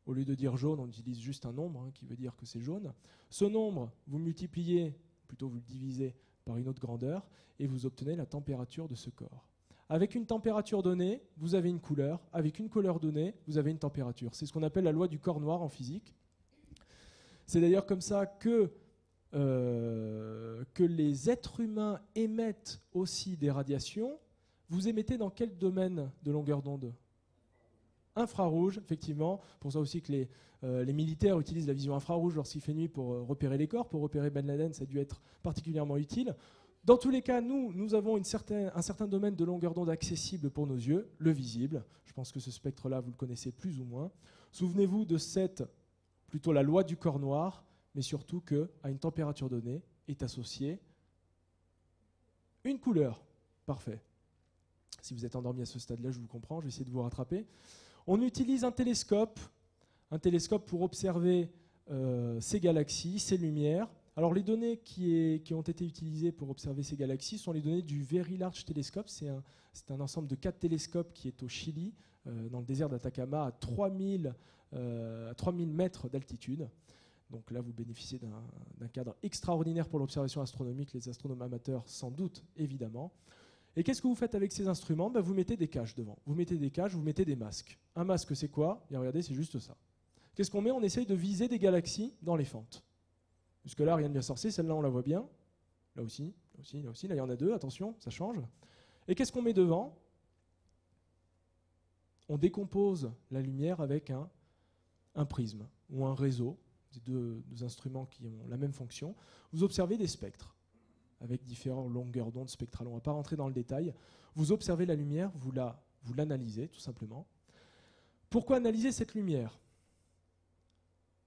B: Au lieu de dire jaune, on utilise juste un nombre qui veut dire que c'est jaune. Ce nombre, vous multipliez, plutôt vous le divisez par une autre grandeur, et vous obtenez la température de ce corps. Avec une température donnée, vous avez une couleur. Avec une couleur donnée, vous avez une température. C'est ce qu'on appelle la loi du corps noir en physique. C'est d'ailleurs comme ça que les êtres humains émettent aussi des radiations. Vous émettez dans quel domaine de longueur d'onde ? Infrarouge, effectivement. Pour ça aussi que les militaires utilisent la vision infrarouge lorsqu'il fait nuit pour repérer les corps. Pour repérer Ben Laden, ça a dû être particulièrement utile. Dans tous les cas, nous avons un certain domaine de longueur d'onde accessible pour nos yeux, le visible. Je pense que ce spectre-là, vous le connaissez plus ou moins. Souvenez-vous de plutôt la loi du corps noir, mais surtout qu'à une température donnée est associée une couleur. Parfait. Si vous êtes endormi à ce stade-là, je vous comprends, je vais essayer de vous rattraper. On utilise un télescope pour observer ces galaxies, ces lumières. Alors les données qui ont été utilisées pour observer ces galaxies sont les données du Very Large Telescope. C'est un ensemble de 4 télescopes qui est au Chili, dans le désert d'Atacama, à 3000 mètres d'altitude. Donc là, vous bénéficiez d'un cadre extraordinaire pour l'observation astronomique, les astronomes amateurs sans doute, évidemment. Et qu'est-ce que vous faites avec ces instruments? Vous mettez des caches devant. Vous mettez des caches, vous mettez des masques. Un masque, c'est quoi? Bien, regardez, c'est juste ça. Qu'est-ce qu'on met? On essaye de viser des galaxies dans les fentes. Jusque là, rien de bien sorcier. Celle-là, on la voit bien. Là aussi, là aussi, là aussi. Là, il y en a deux. Attention, ça change. Et qu'est-ce qu'on met devant? On décompose la lumière avec un prisme ou un réseau, des deux instruments qui ont la même fonction. Vous observez des spectres avec différentes longueurs d'onde spectrales. On ne va pas rentrer dans le détail. Vous observez la lumière, vous l'analysez tout simplement. Pourquoi analyser cette lumière?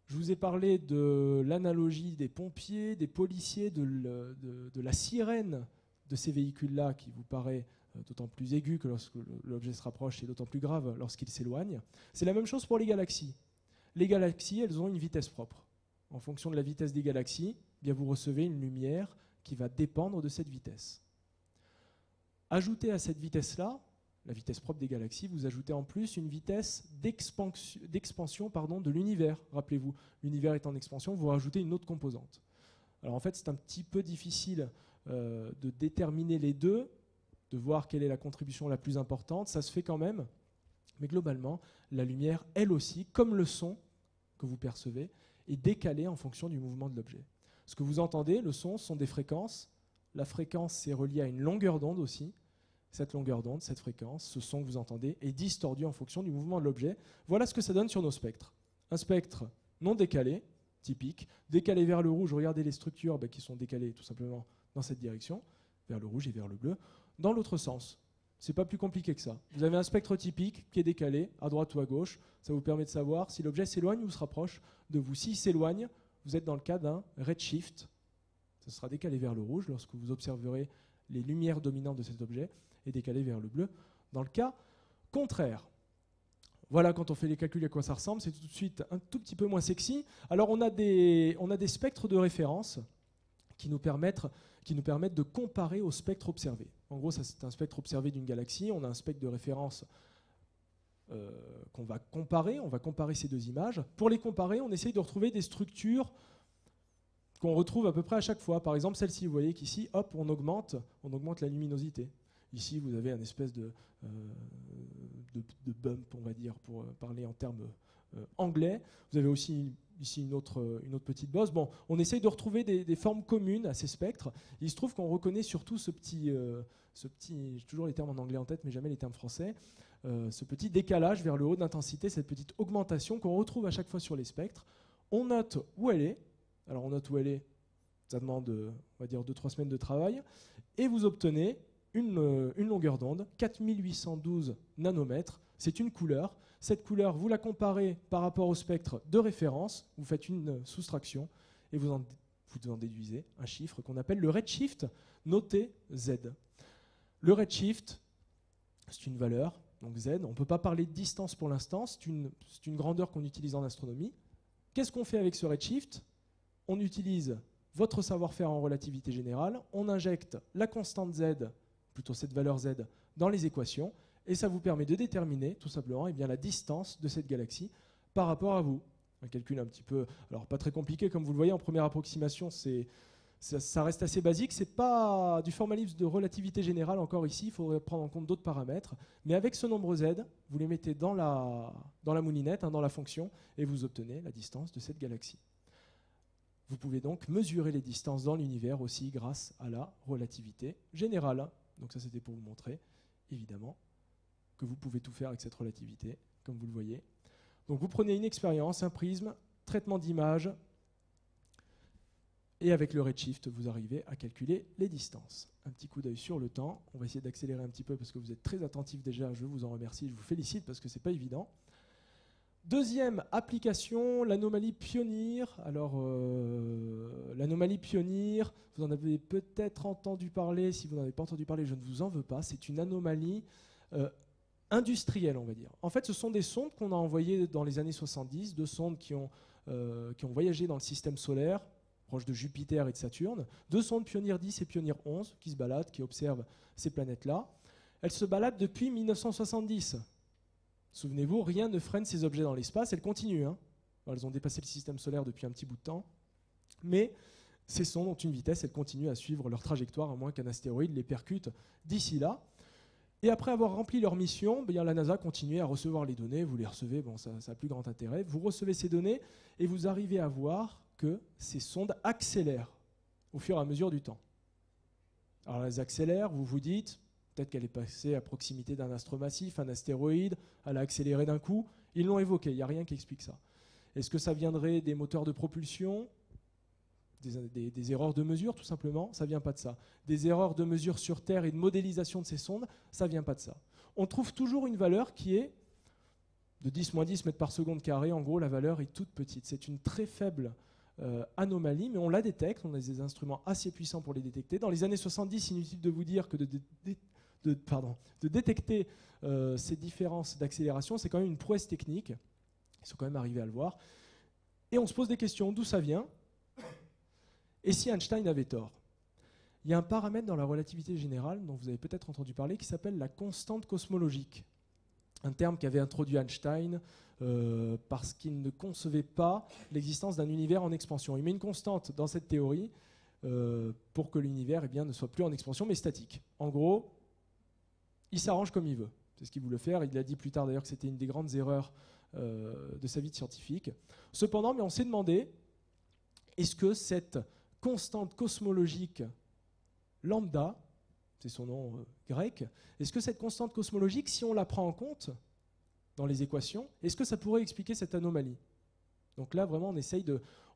B: Je vous ai parlé de l'analogie des pompiers, des policiers, de la sirène de ces véhicules-là qui vous paraît d'autant plus aigu que lorsque l'objet se rapproche et d'autant plus grave lorsqu'il s'éloigne. C'est la même chose pour les galaxies. Les galaxies, elles ont une vitesse propre. En fonction de la vitesse des galaxies, bien vous recevez une lumière qui va dépendre de cette vitesse. Ajoutez à cette vitesse-là, la vitesse propre des galaxies, vous ajoutez en plus une vitesse d'expansion de l'univers. Rappelez-vous, l'univers est en expansion, vous rajoutez une autre composante. Alors en fait, c'est un petit peu difficile de déterminer les deux, de voir quelle est la contribution la plus importante. Ça se fait quand même, mais globalement, la lumière, elle aussi, comme le son que vous percevez, est décalée en fonction du mouvement de l'objet. Ce que vous entendez, le son, sont des fréquences. La fréquence, c'est relié à une longueur d'onde aussi. Cette longueur d'onde, cette fréquence, ce son que vous entendez, est distordu en fonction du mouvement de l'objet. Voilà ce que ça donne sur nos spectres. Un spectre non décalé, typique, décalé vers le rouge. Regardez les structures qui sont décalées tout simplement dans cette direction, vers le rouge et vers le bleu. Dans l'autre sens, c'est pas plus compliqué que ça. Vous avez un spectre typique qui est décalé à droite ou à gauche. Ça vous permet de savoir si l'objet s'éloigne ou se rapproche de vous. S'il s'éloigne, vous êtes dans le cas d'un redshift. Ça sera décalé vers le rouge lorsque vous observerez les lumières dominantes de cet objet et décalé vers le bleu dans le cas contraire. Voilà, quand on fait les calculs à quoi ça ressemble, c'est tout de suite un tout petit peu moins sexy. Alors on a des spectres de référence qui nous permettent de comparer au spectre observé. En gros, ça c'est un spectre observé d'une galaxie, on a un spectre de référence qu'on va comparer, on va comparer ces deux images. Pour les comparer, on essaye de retrouver des structures qu'on retrouve à peu près à chaque fois. Par exemple, celle-ci, vous voyez qu'ici, hop, on augmente la luminosité. Ici, vous avez une espèce de bump, on va dire, pour parler en termes anglais. Vous avez aussi ici une autre petite bosse. Bon, on essaye de retrouver des formes communes à ces spectres. Il se trouve qu'on reconnaît surtout ce petit, j'ai toujours les termes en anglais en tête, mais jamais les termes français, ce petit décalage vers le haut d'intensité, cette petite augmentation qu'on retrouve à chaque fois sur les spectres. On note où elle est. Alors on note où elle est, ça demande, on va dire, 2-3 semaines de travail, et vous obtenez une longueur d'onde, 4812 nanomètres, c'est une couleur. Cette couleur, vous la comparez par rapport au spectre de référence, vous faites une soustraction, et vous en déduisez un chiffre qu'on appelle le redshift, noté Z. Le redshift, c'est une valeur, donc Z, on ne peut pas parler de distance pour l'instant, c'est une grandeur qu'on utilise en astronomie. Qu'est-ce qu'on fait avec ce redshift ? On utilise votre savoir-faire en relativité générale, on injecte la constante Z, plutôt cette valeur Z, dans les équations, et ça vous permet de déterminer tout simplement la distance de cette galaxie par rapport à vous. Un calcul un petit peu, alors pas très compliqué comme vous le voyez en première approximation, ça reste assez basique, c'est pas du formalisme de relativité générale encore ici, il faudrait prendre en compte d'autres paramètres, mais avec ce nombre Z, vous les mettez dans la moulinette, dans la fonction, et vous obtenez la distance de cette galaxie. Vous pouvez donc mesurer les distances dans l'univers aussi grâce à la relativité générale. Donc ça, c'était pour vous montrer, évidemment, que vous pouvez tout faire avec cette relativité, comme vous le voyez. Donc vous prenez une expérience, un prisme, traitement d'image, et avec le redshift, vous arrivez à calculer les distances. Un petit coup d'œil sur le temps. On va essayer d'accélérer un petit peu parce que vous êtes très attentifs déjà. Je vous en remercie, je vous félicite parce que ce n'est pas évident. Deuxième application, l'anomalie Pioneer. Alors, l'anomalie Pioneer, vous en avez peut-être entendu parler. Si vous n'en avez pas entendu parler, je ne vous en veux pas. C'est une anomalie industrielle, on va dire. En fait, ce sont des sondes qu'on a envoyées dans les années 70, deux sondes qui ont voyagé dans le système solaire, proche de Jupiter et de Saturne. Deux sondes Pioneer 10 et Pioneer 11 qui se baladent, qui observent ces planètes-là. Elles se baladent depuis 1970. Souvenez-vous, rien ne freine ces objets dans l'espace, elles continuent. Elles ont dépassé le système solaire depuis un petit bout de temps. Mais Ces sondes ont une vitesse, elles continuent à suivre leur trajectoire à moins qu'un astéroïde les percute d'ici là. Et après avoir rempli leur mission, la NASA continue à recevoir les données. Vous les recevez, ça n'a plus grand intérêt. Vous recevez ces données et vous arrivez à voir que ces sondes accélèrent au fur et à mesure du temps. Alors elles accélèrent, vous vous dites, peut-être qu'elle est passée à proximité d'un astre massif, un astéroïde, elle a accéléré d'un coup. Ils l'ont évoqué, il n'y a rien qui explique ça. Est-ce que ça viendrait des moteurs de propulsion ? Des erreurs de mesure, tout simplement, ça ne vient pas de ça. Des erreurs de mesure sur Terre et de modélisation de ces sondes, ça ne vient pas de ça. On trouve toujours une valeur qui est de 10-10 mètres par seconde carré. En gros, la valeur est toute petite. C'est une très faible anomalie, mais on la détecte. On a des instruments assez puissants pour les détecter. Dans les années 70, inutile de vous dire que de détecter ces différences d'accélération, c'est quand même une prouesse technique. Ils sont quand même arrivés à le voir. Et on se pose des questions. D'où ça vient ? Et si Einstein avait tort ? Il y a un paramètre dans la relativité générale dont vous avez peut-être entendu parler qui s'appelle la constante cosmologique. Un terme qu'avait introduit Einstein parce qu'il ne concevait pas l'existence d'un univers en expansion. Il met une constante dans cette théorie pour que l'univers ne soit plus en expansion mais statique. En gros, il s'arrange comme il veut. C'est ce qu'il voulait faire. Il a dit plus tard d'ailleurs que c'était une des grandes erreurs de sa vie de scientifique. Cependant, on s'est demandé, est-ce que cette constante cosmologique lambda, c'est son nom grec, est-ce que cette constante cosmologique, si on la prend en compte dans les équations, est-ce que ça pourrait expliquer cette anomalie ? Donc là, vraiment,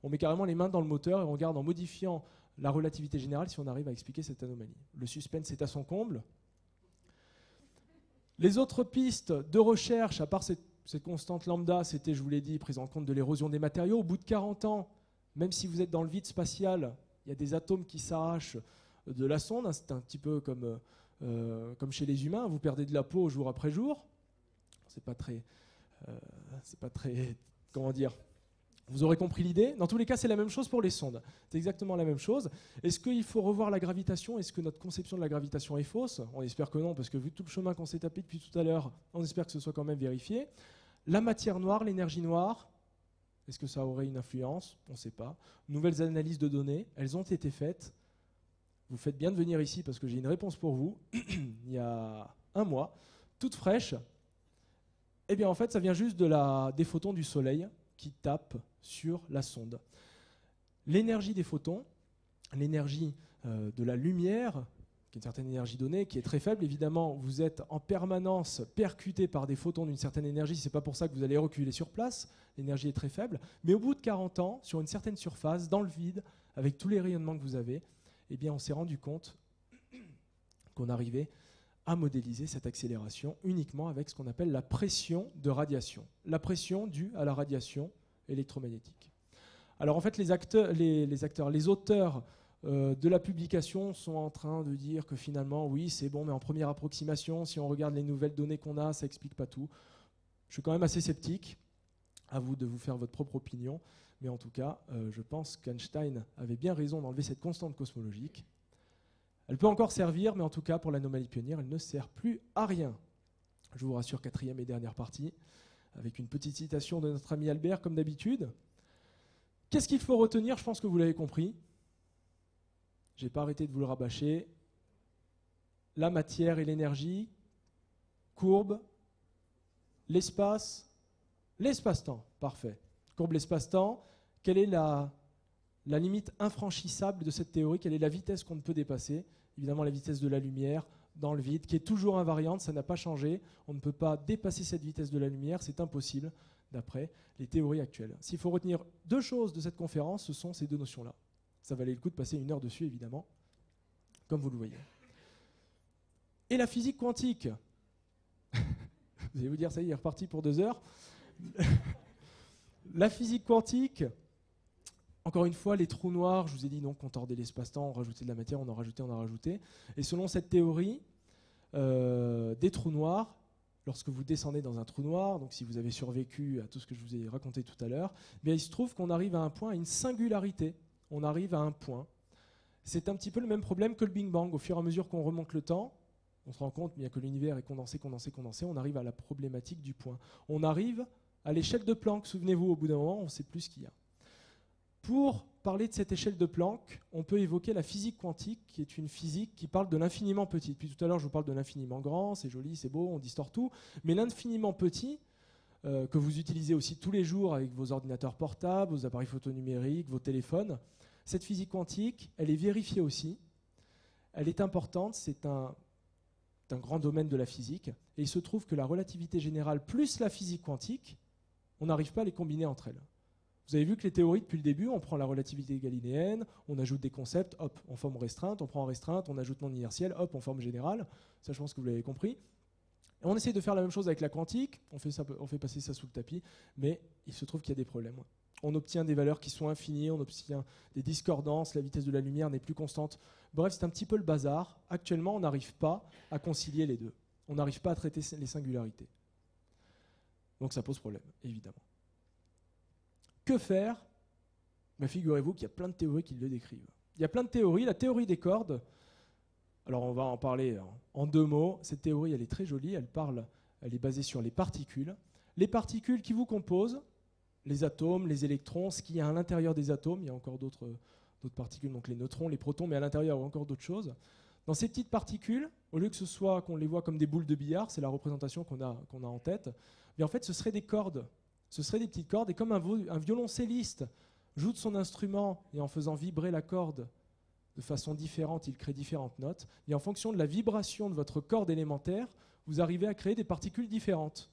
B: on met carrément les mains dans le moteur et on regarde en modifiant la relativité générale si on arrive à expliquer cette anomalie. Le suspense est à son comble. Les autres pistes de recherche, à part cette constante lambda, c'était, je vous l'ai dit, prise en compte de l'érosion des matériaux. Au bout de 40 ans, même si vous êtes dans le vide spatial, il y a des atomes qui s'arrachent de la sonde. C'est un petit peu comme chez les humains. Vous perdez de la peau jour après jour. C'est pas très, comment dire. Vous aurez compris l'idée. Dans tous les cas, c'est la même chose pour les sondes. C'est exactement la même chose. Est-ce qu'il faut revoir la gravitation ? Est-ce que notre conception de la gravitation est fausse ? On espère que non, parce que vu tout le chemin qu'on s'est tapé depuis tout à l'heure, on espère que ce soit quand même vérifié. La matière noire, l'énergie noire, est-ce que ça aurait une influence ? On ne sait pas. Nouvelles analyses de données, elles ont été faites. Vous faites bien de venir ici parce que j'ai une réponse pour vous. Il y a un mois, toute fraîche. Eh bien, en fait, ça vient juste des photons du Soleil qui tapent sur la sonde. L'énergie des photons, l'énergie de la lumière, qui est une certaine énergie donnée, qui est très faible. Évidemment, vous êtes en permanence percuté par des photons d'une certaine énergie. Ce n'est pas pour ça que vous allez reculer sur place. L'énergie est très faible. Mais au bout de 40 ans, sur une certaine surface, dans le vide, avec tous les rayonnements que vous avez, eh bien, on s'est rendu compte qu'on arrivait à modéliser cette accélération uniquement avec ce qu'on appelle la pression de radiation. La pression due à la radiation électromagnétique. Alors en fait, les auteurs de la publication sont en train de dire que finalement, oui, c'est bon, mais en première approximation, si on regarde les nouvelles données qu'on a, ça n'explique pas tout. Je suis quand même assez sceptique. À vous de vous faire votre propre opinion. Mais en tout cas, je pense qu'Einstein avait bien raison d'enlever cette constante cosmologique. Elle peut encore servir, mais en tout cas, pour l'anomalie pionnière, elle ne sert plus à rien. Je vous rassure, quatrième et dernière partie, avec une petite citation de notre ami Albert, comme d'habitude. Qu'est-ce qu'il faut retenir ? Je pense que vous l'avez compris. Je n'ai pas arrêté de vous le rabâcher. La matière et l'énergie, courbe, l'espace-temps, parfait. Courbe l'espace-temps, quelle est la limite infranchissable de cette théorie ? Quelle est la vitesse qu'on ne peut dépasser ? Évidemment, la vitesse de la lumière dans le vide, qui est toujours invariante, ça n'a pas changé. On ne peut pas dépasser cette vitesse de la lumière, c'est impossible, d'après les théories actuelles. S'il faut retenir deux choses de cette conférence, ce sont ces deux notions-là. Ça valait le coup de passer 1 heure dessus, évidemment, comme vous le voyez. Et la physique quantique. Vous allez vous dire, ça y est, il est reparti pour 2 heures. La physique quantique, encore une fois, les trous noirs, je vous ai dit non, qu'on tordait l'espace-temps, on rajoutait de la matière, on en rajoutait. Et selon cette théorie, des trous noirs, lorsque vous descendez dans un trou noir, donc si vous avez survécu à tout ce que je vous ai raconté tout à l'heure, il se trouve qu'on arrive à un point, à une singularité. On arrive à un point. C'est un petit peu le même problème que le Big Bang. Au fur et à mesure qu'on remonte le temps, on se rend compte bien que l'univers est condensé, on arrive à la problématique du point. On arrive à l'échelle de Planck, souvenez-vous, au bout d'un moment, on ne sait plus ce qu'il y a. Pour parler de cette échelle de Planck, on peut évoquer la physique quantique, qui est une physique qui parle de l'infiniment petit. Depuis tout à l'heure, je vous parle de l'infiniment grand, c'est joli, c'est beau, on distord tout. Mais l'infiniment petit, que vous utilisez aussi tous les jours avec vos ordinateurs portables, vos appareils photonumériques, vos téléphones, cette physique quantique, elle est vérifiée aussi. Elle est importante, c'est un grand domaine de la physique. Et il se trouve que la relativité générale plus la physique quantique, on n'arrive pas à les combiner entre elles. Vous avez vu que les théories, depuis le début, on prend la relativité galiléenne, on ajoute des concepts, hop, en forme restreinte, on prend en restreinte, on ajoute non inertielle, hop, en forme générale. Ça, je pense que vous l'avez compris. Et on essaie de faire la même chose avec la quantique, on fait passer ça sous le tapis, mais il se trouve qu'il y a des problèmes. On obtient des valeurs qui sont infinies, on obtient des discordances, la vitesse de la lumière n'est plus constante. Bref, c'est un petit peu le bazar. Actuellement, on n'arrive pas à concilier les deux. On n'arrive pas à traiter les singularités. Donc ça pose problème, évidemment. Que faire ? Ben, figurez-vous qu'il y a plein de théories qui le décrivent. Il y a plein de théories. La théorie des cordes, alors on va en parler en 2 mots. Cette théorie, elle est très jolie. Elle est basée sur les particules. Les particules qui vous composent, les atomes, les électrons, ce qu'il y a à l'intérieur des atomes. Il y a encore d'autres particules, donc les neutrons, les protons, mais à l'intérieur, il y a encore d'autres choses. Dans ces petites particules, au lieu que ce soit qu'on les voit comme des boules de billard, c'est la représentation qu'on a en tête, mais en fait, ce seraient des cordes. Ce seraient des petites cordes, et comme un violoncelliste joue de son instrument, et en faisant vibrer la corde de façon différente, il crée différentes notes, et en fonction de la vibration de votre corde élémentaire, vous arrivez à créer des particules différentes.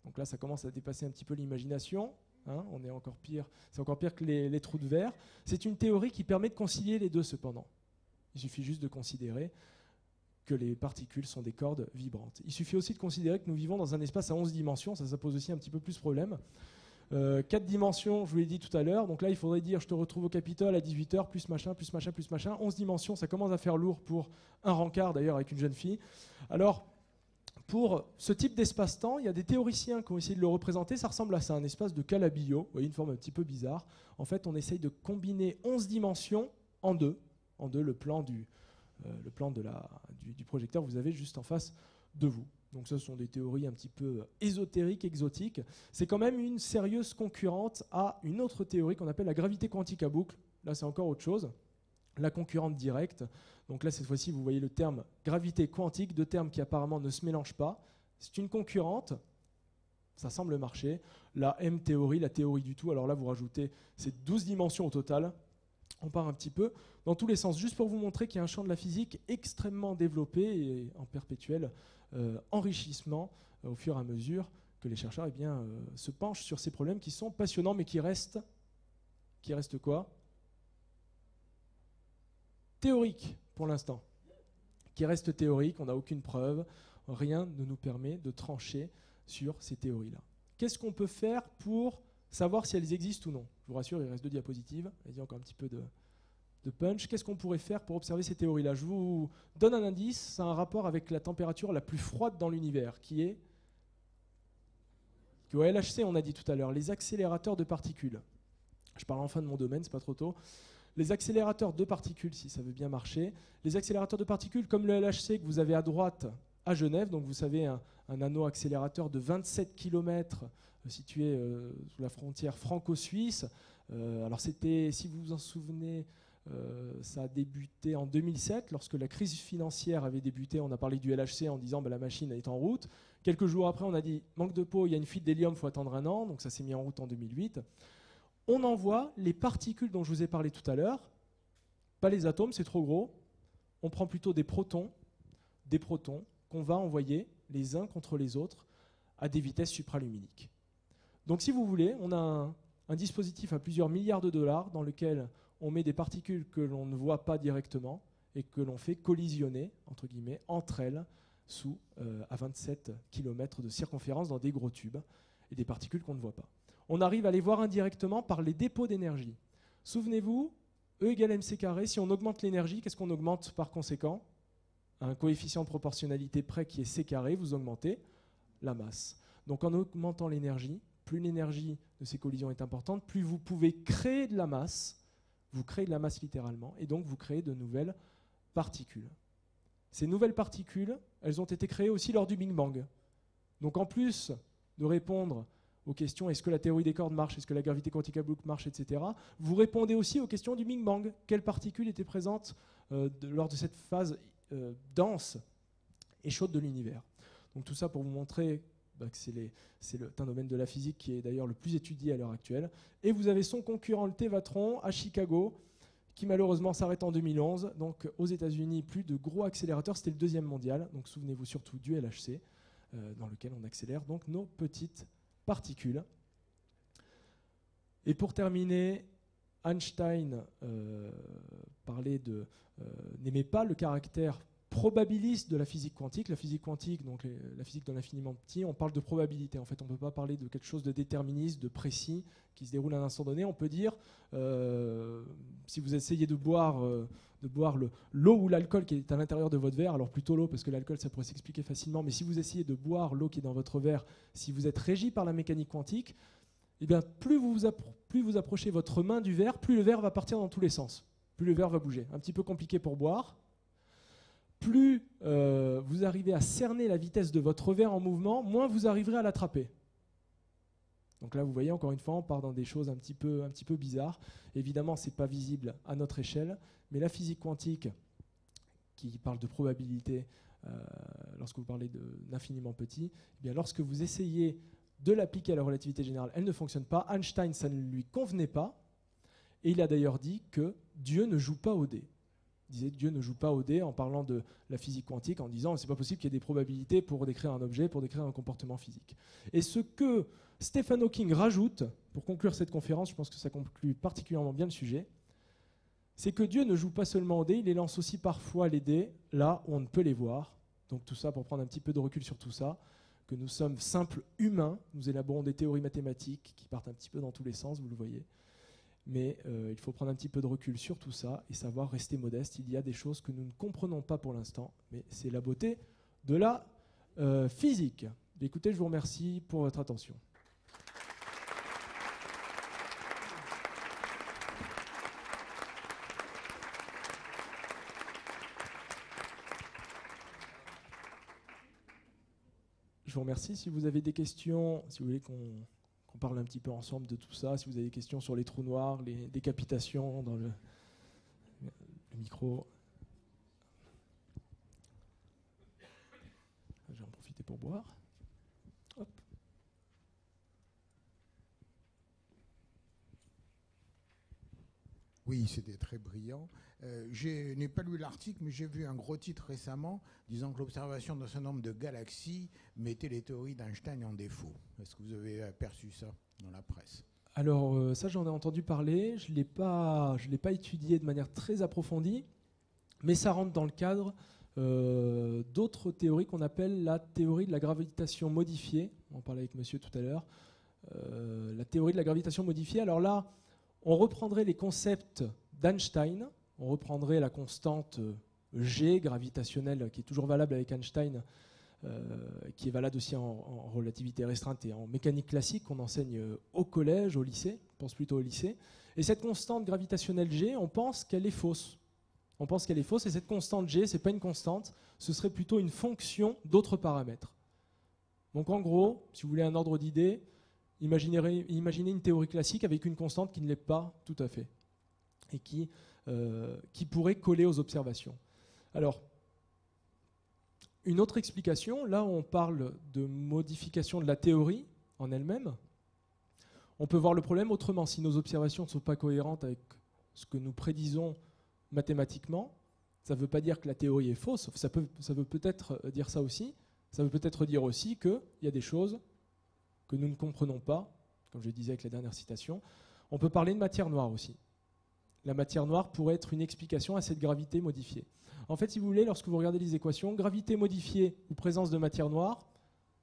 B: Donc là, ça commence à dépasser un petit peu l'imagination. On est encore pire. C'est encore pire que les trous de verre. C'est une théorie qui permet de concilier les deux, cependant. Il suffit juste de considérer que les particules sont des cordes vibrantes. Il suffit aussi de considérer que nous vivons dans un espace à 11 dimensions, ça pose aussi un petit peu plus de problème. 4 dimensions, je vous l'ai dit tout à l'heure, donc là il faudrait dire je te retrouve au Capitole à 18h, plus machin, plus machin, plus machin. 11 dimensions, ça commence à faire lourd pour un rencard d'ailleurs avec une jeune fille. Alors, pour ce type d'espace-temps, il y a des théoriciens qui ont essayé de le représenter, ça ressemble à ça, un espace de Calabi-Yau, vous voyez, une forme un petit peu bizarre. En fait, on essaye de combiner 11 dimensions en deux, le plan du projecteur, vous avez juste en face de vous. Donc ce sont des théories un petit peu ésotériques, exotiques. C'est quand même une sérieuse concurrente à une autre théorie qu'on appelle la gravité quantique à boucle. Là, c'est encore autre chose. La concurrente directe. Donc là, cette fois-ci, vous voyez le terme gravité quantique, 2 termes qui apparemment ne se mélangent pas. C'est une concurrente. Ça semble marcher. La M-théorie, la théorie du tout. Alors là, vous rajoutez ces 12 dimensions au total. On part un petit peu dans tous les sens, juste pour vous montrer qu'il y a un champ de la physique extrêmement développé et en perpétuel enrichissement au fur et à mesure que les chercheurs se penchent sur ces problèmes qui sont passionnants, mais qui restent quoi ? Théoriques pour l'instant. Qui restent théoriques, on n'a aucune preuve, rien ne nous permet de trancher sur ces théories-là. Qu'est-ce qu'on peut faire pour savoir si elles existent ou non ? Je vous rassure, il reste 2 diapositives. Allez-y, encore un petit peu de punch. Qu'est-ce qu'on pourrait faire pour observer ces théories-là ? Je vous donne un indice, c'est un rapport avec la température la plus froide dans l'univers, qui est au LHC, on a dit tout à l'heure, les accélérateurs de particules. Je parle enfin de mon domaine, c'est pas trop tôt. Les accélérateurs de particules, si ça veut bien marcher. Les accélérateurs de particules, comme le LHC que vous avez à droite à Genève, donc vous savez un anneau accélérateur de 27 km situé sous la frontière franco-suisse. Alors c'était, si vous vous en souvenez, ça a débuté en 2007, lorsque la crise financière avait débuté. On a parlé du LHC en disant la machine est en route. Quelques jours après, on a dit manque de peau, il y a une fuite d'hélium, il faut attendre 1 an. Donc ça s'est mis en route en 2008. On envoie les particules dont je vous ai parlé tout à l'heure, pas les atomes, c'est trop gros. On prend plutôt des protons qu'on va envoyer les uns contre les autres à des vitesses supraluminiques. Donc si vous voulez, on a un dispositif à plusieurs milliards de dollars dans lequel on met des particules que l'on ne voit pas directement et que l'on fait collisionner, entre guillemets, entre elles à 27 km de circonférence dans des gros tubes, et des particules qu'on ne voit pas. On arrive à les voir indirectement par les dépôts d'énergie. Souvenez-vous, E égale mc carré, si on augmente l'énergie, qu'est-ce qu'on augmente par conséquent ? Un coefficient de proportionnalité près qui est c carré, vous augmentez la masse. Donc en augmentant l'énergie, plus l'énergie de ces collisions est importante, plus vous pouvez créer de la masse, vous créez de la masse littéralement, et donc vous créez de nouvelles particules. Ces nouvelles particules, elles ont été créées aussi lors du Big Bang. Donc en plus de répondre aux questions est-ce que la théorie des cordes marche, est-ce que la gravité quantique à boucle marche, etc. Vous répondez aussi aux questions du Big Bang. Quelles particules étaient présentes lors de cette phase dense et chaude de l'univers. Donc tout ça pour vous montrer que c'est un domaine de la physique qui est d'ailleurs le plus étudié à l'heure actuelle. Et vous avez son concurrent, le Tevatron, à Chicago, qui malheureusement s'arrête en 2011. Donc aux États-Unis, plus de gros accélérateurs, c'était le deuxième mondial. Donc souvenez-vous surtout du LHC, dans lequel on accélère donc nos petites particules. Et pour terminer, Einstein n'aimait pas le caractère probabiliste de la physique quantique. La physique quantique, donc la physique de l'infiniment petit, on parle de probabilité. En fait, on ne peut pas parler de quelque chose de déterministe, de précis, qui se déroule à un instant donné. On peut dire, si vous essayez de boire l'eau ou l'alcool qui est à l'intérieur de votre verre, alors plutôt l'eau parce que l'alcool ça pourrait s'expliquer facilement, mais si vous essayez de boire l'eau qui est dans votre verre, si vous êtes régi par la mécanique quantique, eh bien, plus vous approchez votre main du verre, plus le verre va partir dans tous les sens, plus le verre va bouger. Un petit peu compliqué pour boire. Plus vous arrivez à cerner la vitesse de votre verre en mouvement, moins vous arriverez à l'attraper. Donc là, vous voyez, encore une fois, on part dans des choses un petit peu bizarres. Évidemment, ce n'est pas visible à notre échelle, mais la physique quantique, qui parle de probabilité, lorsque vous parlez d'infiniment petit, eh bien, lorsque vous essayez de l'appliquer à la relativité générale, elle ne fonctionne pas. Einstein, ça ne lui convenait pas. Et il a d'ailleurs dit que Dieu ne joue pas au dé. Il disait Dieu ne joue pas au dé en parlant de la physique quantique, en disant c'est pas possible qu'il y ait des probabilités pour décrire un objet, pour décrire un comportement physique. Et ce que Stephen Hawking rajoute, pour conclure cette conférence, je pense que ça conclut particulièrement bien le sujet, c'est que Dieu ne joue pas seulement au dé, il les lance aussi parfois les dés là où on ne peut les voir. Donc tout ça pour prendre un petit peu de recul sur tout ça, que nous sommes simples humains, nous élaborons des théories mathématiques qui partent un petit peu dans tous les sens, vous le voyez. Mais il faut prendre un petit peu de recul sur tout ça et savoir rester modeste. Il y a des choses que nous ne comprenons pas pour l'instant, mais c'est la beauté de la physique. Écoutez, je vous remercie pour votre attention. Je vous remercie. Si vous avez des questions, si vous voulez qu'on parle un petit peu ensemble de tout ça, si vous avez des questions sur les trous noirs, les décapitations dans le micro. Je vais en profiter pour boire. Hop.
C: Oui, c'était très brillant. Je n'ai pas lu l'article, mais j'ai vu un gros titre récemment disant que l'observation d'un certain nombre de galaxies mettait les théories d'Einstein en défaut. Est-ce que vous avez aperçu ça dans la presse ?
B: Alors ça, j'en ai entendu parler. Je ne l'ai pas étudié de manière très approfondie, mais ça rentre dans le cadre d'autres théories qu'on appelle la théorie de la gravitation modifiée. On en parlait avec monsieur tout à l'heure. La théorie de la gravitation modifiée. Alors là, on reprendrait les concepts d'Einstein, on reprendrait la constante G gravitationnelle qui est toujours valable avec Einstein, qui est valable aussi en relativité restreinte et en mécanique classique qu'on enseigne au collège, au lycée, on pense plutôt au lycée. Et cette constante gravitationnelle G, on pense qu'elle est fausse. On pense qu'elle est fausse et cette constante G, ce n'est pas une constante, ce serait plutôt une fonction d'autres paramètres. Donc en gros, si vous voulez un ordre d'idées, imaginez une théorie classique avec une constante qui ne l'est pas tout à fait et qui pourrait coller aux observations. Alors, une autre explication, là on parle de modification de la théorie en elle-même, on peut voir le problème autrement. Si nos observations ne sont pas cohérentes avec ce que nous prédisons mathématiquement, ça ne veut pas dire que la théorie est fausse, ça veut peut-être dire ça aussi, ça veut peut-être dire aussi qu'il y a des choses que nous ne comprenons pas, comme je le disais avec la dernière citation. On peut parler de matière noire aussi. La matière noire pourrait être une explication à cette gravité modifiée. En fait, si vous voulez, lorsque vous regardez les équations, gravité modifiée ou présence de matière noire,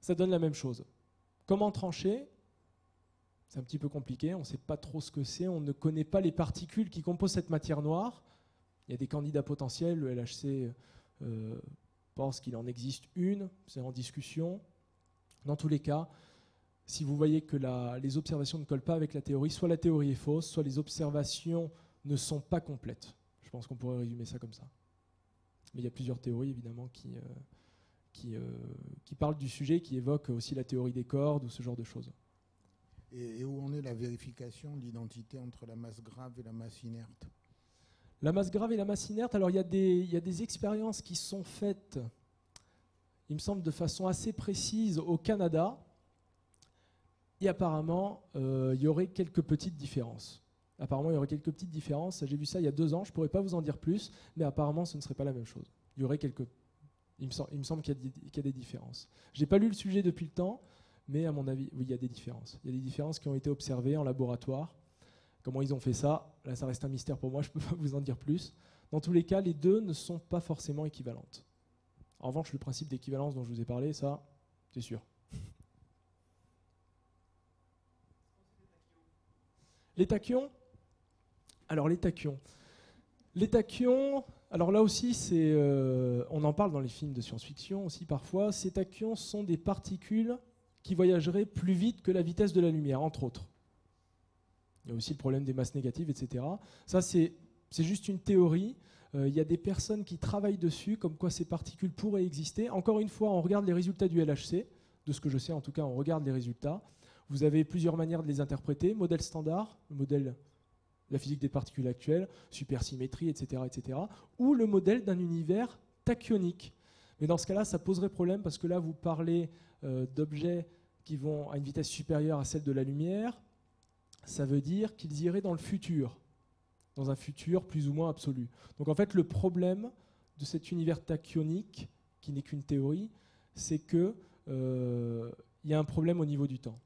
B: ça donne la même chose. Comment trancher ? C'est un petit peu compliqué, on ne sait pas trop ce que c'est, on ne connaît pas les particules qui composent cette matière noire. Il y a des candidats potentiels, le LHC pense qu'il en existe une, c'est en discussion. Dans tous les cas, si vous voyez que les observations ne collent pas avec la théorie, soit la théorie est fausse, soit les observations ne sont pas complètes. Je pense qu'on pourrait résumer ça comme ça. Mais il y a plusieurs théories, évidemment, qui parlent du sujet, qui évoquent aussi la théorie des cordes ou ce genre de choses.
C: Et où en est la vérification de l'identité entre la masse grave et la masse inerte?
B: La masse grave et la masse inerte, alors il y a des expériences qui sont faites, il me semble, de façon assez précise au Canada, et apparemment, il y aurait quelques petites différences. Apparemment, il y aurait quelques petites différences. J'ai vu ça il y a 2 ans, je ne pourrais pas vous en dire plus, mais apparemment, ce ne serait pas la même chose. Il y aurait il me semble qu'il y a des différences. Je n'ai pas lu le sujet depuis le temps, mais à mon avis, oui, il y a des différences. Il y a des différences qui ont été observées en laboratoire. Comment ils ont fait ça, là, ça reste un mystère pour moi, je ne peux pas vous en dire plus. Dans tous les cas, les deux ne sont pas forcément équivalentes. En revanche, le principe d'équivalence dont je vous ai parlé, ça, c'est sûr. Les tachyons. Alors les tachyons. Les tachyons, alors là aussi, on en parle dans les films de science-fiction aussi parfois. Ces tachyons sont des particules qui voyageraient plus vite que la vitesse de la lumière, entre autres. Il y a aussi le problème des masses négatives, etc. Ça, c'est juste une théorie. Il y a des personnes qui travaillent dessus, comme quoi ces particules pourraient exister. Encore une fois, on regarde les résultats du LHC. De ce que je sais, en tout cas, on regarde les résultats. Vous avez plusieurs manières de les interpréter. Modèle standard, le modèle de la physique des particules actuelles, supersymétrie, etc., etc. Ou le modèle d'un univers tachyonique. Mais dans ce cas-là, ça poserait problème parce que là, vous parlez d'objets qui vont à une vitesse supérieure à celle de la lumière. Ça veut dire qu'ils iraient dans le futur, dans un futur plus ou moins absolu. Donc en fait, le problème de cet univers tachyonique, qui n'est qu'une théorie, c'est qu'il y a un problème au niveau du temps.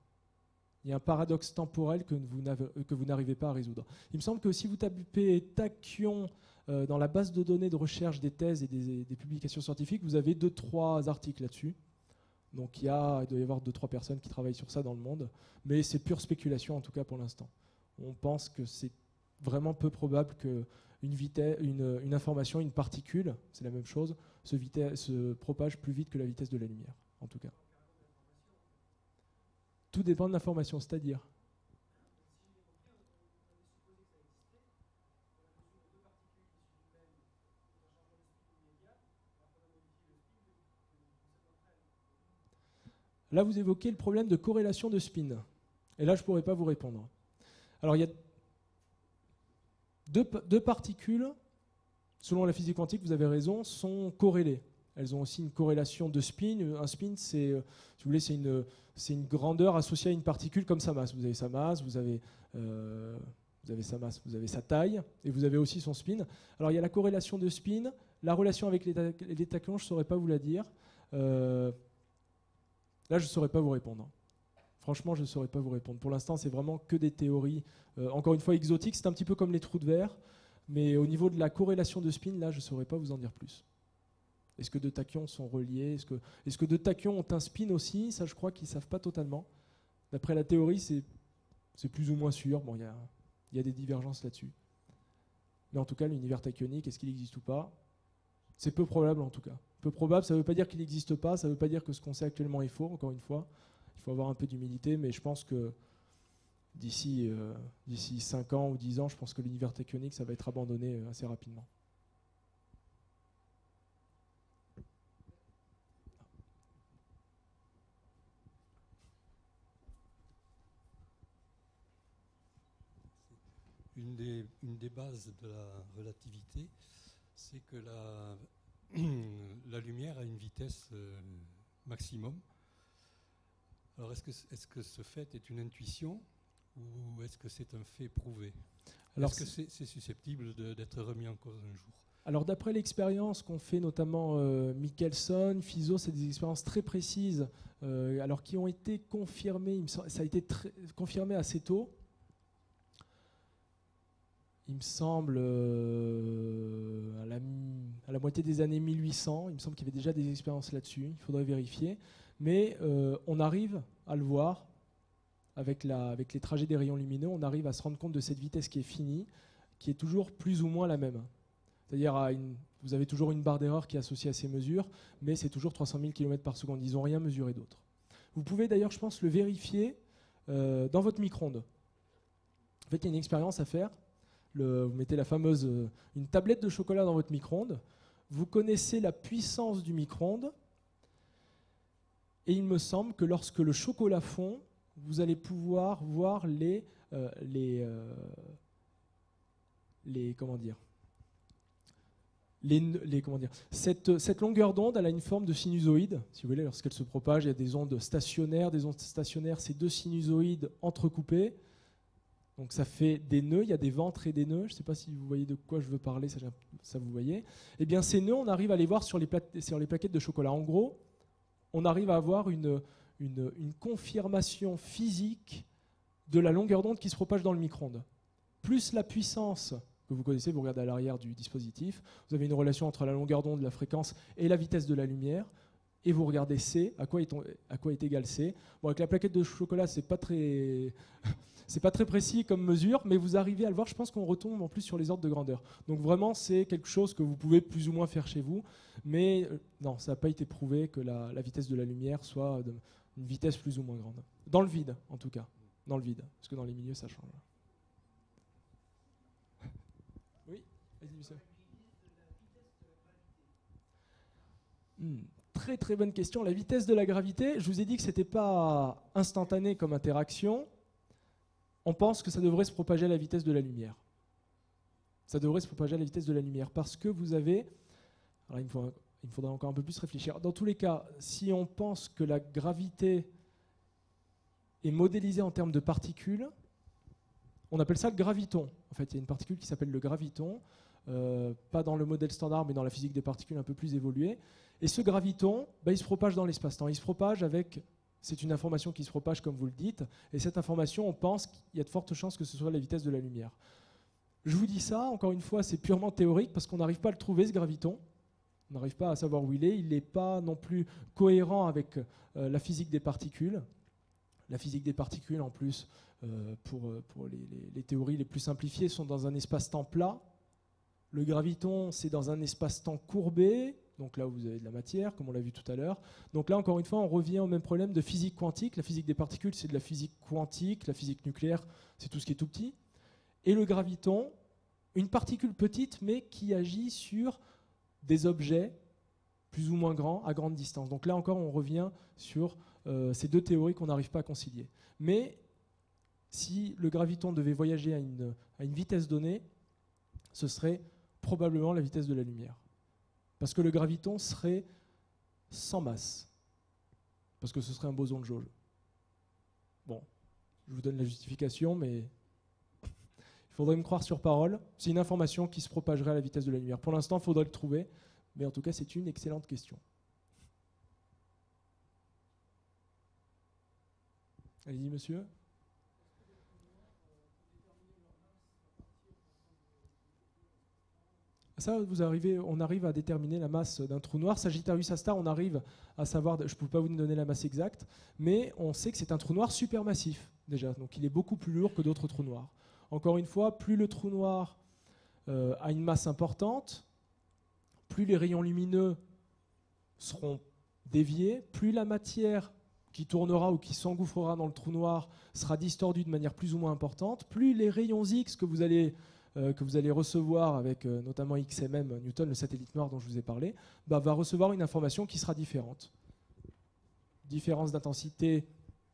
B: Il y a un paradoxe temporel que vous n'arrivez pas à résoudre. Il me semble que si vous tapez tachyon dans la base de données de recherche des thèses et des publications scientifiques, vous avez 2-3 articles là-dessus. Donc il doit y avoir 2-3 personnes qui travaillent sur ça dans le monde, mais c'est pure spéculation en tout cas pour l'instant. On pense que c'est vraiment peu probable qu'une information, une particule, c'est la même chose, se propage plus vite que la vitesse de la lumière, en tout cas. Tout dépend de l'information, c'est-à-dire. Là, vous évoquez le problème de corrélation de spin. Et là, je ne pourrais pas vous répondre. Alors, il y a deux particules, selon la physique quantique, vous avez raison, sont corrélées. Elles ont aussi une corrélation de spin. Un spin, si vous voulez, c'est une grandeur associée à une particule comme sa masse. Vous avez sa masse, vous avez sa masse, vous avez sa taille, et vous avez aussi son spin. Alors, il y a la corrélation de spin. La relation avec les tachyons, je ne saurais pas vous la dire. Là, je ne saurais pas vous répondre. Franchement, je ne saurais pas vous répondre. Pour l'instant, c'est vraiment que des théories, encore une fois, exotiques. C'est un petit peu comme les trous de verre. Mais au niveau de la corrélation de spin, là, je ne saurais pas vous en dire plus. Est-ce que deux tachyons sont reliés? Est-ce que deux tachyons ont un spin aussi? Ça, je crois qu'ils ne savent pas totalement. D'après la théorie, c'est plus ou moins sûr. Bon, il y a des divergences là-dessus. Mais en tout cas, l'univers tachyonique, est-ce qu'il existe ou pas? C'est peu probable en tout cas. Peu probable, ça ne veut pas dire qu'il n'existe pas, ça ne veut pas dire que ce qu'on sait actuellement est faux, encore une fois. Il faut avoir un peu d'humilité, mais je pense que d'ici 5 ans ou 10 ans, je pense que l'univers tachyonique, ça va être abandonné assez rapidement.
D: Une des bases de la relativité, c'est que la lumière a une vitesse maximum. Alors est-ce que ce fait est une intuition ou est-ce que c'est un fait prouvé? Est-ce que c'est susceptible d'être remis en cause un jour?
B: Alors d'après l'expérience qu'ont fait notamment Michelson, Fizeau, c'est des expériences très précises, alors qui ont été confirmées, ça a été confirmé assez tôt. Il me semble à la moitié des années 1800, il me semble qu'il y avait déjà des expériences là-dessus, il faudrait vérifier. Mais on arrive à le voir avec les trajets des rayons lumineux, on arrive à se rendre compte de cette vitesse qui est finie, qui est toujours plus ou moins la même. C'est-à-dire vous avez toujours une barre d'erreur qui est associée à ces mesures, mais c'est toujours 300 000 km par seconde. Ils n'ont rien mesuré d'autre. Vous pouvez d'ailleurs, je pense, le vérifier dans votre micro-ondes. En fait, il y a une expérience à faire. Vous mettez une tablette de chocolat dans votre micro-ondes, vous connaissez la puissance du micro-ondes, et il me semble que lorsque le chocolat fond, vous allez pouvoir voir cette longueur d'onde, elle a une forme de sinusoïde, si vous voulez, lorsqu'elle se propage, il y a des ondes stationnaires, c'est deux sinusoïdes entrecoupés, donc ça fait des nœuds, il y a des ventres et des nœuds, je ne sais pas si vous voyez de quoi je veux parler, ça vous voyez. Eh bien ces nœuds, on arrive à les voir sur les plaquettes de chocolat. En gros, on arrive à avoir une confirmation physique de la longueur d'onde qui se propage dans le micro-ondes. Plus la puissance que vous connaissez, vous regardez à l'arrière du dispositif, vous avez une relation entre la longueur d'onde, la fréquence et la vitesse de la lumière, et vous regardez C, à quoi est égal C. Bon, avec la plaquette de chocolat, c'est pas très précis comme mesure, mais vous arrivez à le voir. Je pense qu'on retombe en plus sur les ordres de grandeur. Donc vraiment, c'est quelque chose que vous pouvez plus ou moins faire chez vous, mais non, ça n'a pas été prouvé que la vitesse de la lumière soit une vitesse plus ou moins grande. Dans le vide, en tout cas. Dans le vide, parce que dans les milieux, ça change. Oui, vas-y, monsieur. Très très bonne question. La vitesse de la gravité, je vous ai dit que ce n'était pas instantané comme interaction. On pense que ça devrait se propager à la vitesse de la lumière. Ça devrait se propager à la vitesse de la lumière parce que vous avez... Alors il me faudra encore un peu plus réfléchir. Dans tous les cas, si on pense que la gravité est modélisée en termes de particules, on appelle ça le graviton. En fait, il y a une particule qui s'appelle le graviton, pas dans le modèle standard, mais dans la physique des particules un peu plus évoluée. Et ce graviton, il se propage dans l'espace-temps. Il se propage avec... C'est une information qui se propage, comme vous le dites, et cette information, on pense qu'il y a de fortes chances que ce soit la vitesse de la lumière. Je vous dis ça, encore une fois, c'est purement théorique, parce qu'on n'arrive pas à le trouver, ce graviton. On n'arrive pas à savoir où il est. Il n'est pas non plus cohérent avec la physique des particules. La physique des particules, en plus, pour les théories les plus simplifiées, sont dans un espace-temps plat. Le graviton, c'est dans un espace-temps courbé. Donc là, vous avez de la matière, comme on l'a vu tout à l'heure. Donc là, encore une fois, on revient au même problème de physique quantique. La physique des particules, c'est de la physique quantique. La physique nucléaire, c'est tout ce qui est tout petit. Et le graviton, une particule petite, mais qui agit sur des objets plus ou moins grands, à grande distance. Donc là encore, on revient sur ces deux théories qu'on n'arrive pas à concilier. Mais si le graviton devait voyager à une vitesse donnée, ce serait probablement la vitesse de la lumière. Parce que le graviton serait sans masse. Parce que ce serait un boson de jauge. Bon, je vous donne la justification, mais il faudrait me croire sur parole. C'est une information qui se propagerait à la vitesse de la lumière. Pour l'instant, il faudrait le trouver, mais en tout cas, c'est une excellente question. Allez-y, monsieur. Ça, on arrive à déterminer la masse d'un trou noir. Sagittarius A star, on arrive à savoir, je ne peux pas vous donner la masse exacte, mais on sait que c'est un trou noir supermassif, déjà. Donc il est beaucoup plus lourd que d'autres trous noirs. Encore une fois, plus le trou noir a une masse importante, plus les rayons lumineux seront déviés, plus la matière qui tournera ou qui s'engouffrera dans le trou noir sera distordue de manière plus ou moins importante, plus les rayons X que vous allez recevoir avec notamment XMM, Newton, le satellite noir dont je vous ai parlé, va recevoir une information qui sera différente. Différence d'intensité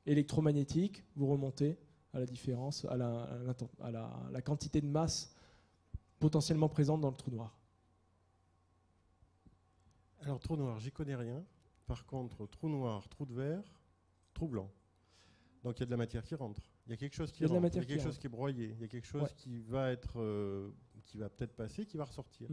B: électromagnétique, vous remontez à la différence, à la quantité de masse potentiellement présente dans le trou noir.
E: Alors, trou noir, j'y connais rien. Par contre, trou noir, trou de verre, trou blanc. Donc il y a de la matière qui rentre. Il y a quelque chose qui rentre. Il y a quelque chose qui est broyé. Il y a quelque chose qui va peut-être passer, qui va ressortir.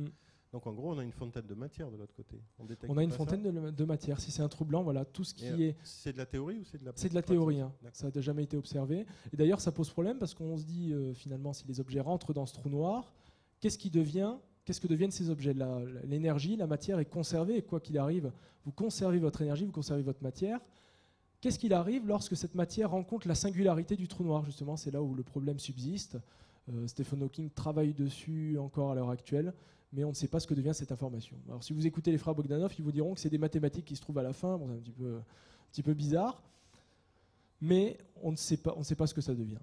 E: Donc en gros, on a une fontaine de matière de l'autre côté. On a une fontaine de matière. Si c'est un trou blanc, voilà, tout ce qui est... C'est de la théorie ou c'est de la pratique? C'est de la théorie. Hein. Ça n'a jamais été observé. Et d'ailleurs, ça pose problème parce qu'on se dit, finalement, si les objets rentrent dans ce trou noir, qu'est-ce que deviennent ces objets? L'énergie, la matière est conservée. Et quoi qu'il arrive, vous conservez votre énergie, vous conservez votre matière. Qu'est-ce qu'il arrive lorsque cette matière rencontre la singularité du trou noir? Justement, c'est là où le problème subsiste. Stephen Hawking travaille dessus encore à l'heure actuelle, mais on ne sait pas ce que devient cette information. Alors, si vous écoutez les frères Bogdanov, ils vous diront que c'est des mathématiques qui se trouvent à la fin. Bon, c'est un petit peu bizarre, mais on ne sait pas ce que ça devient.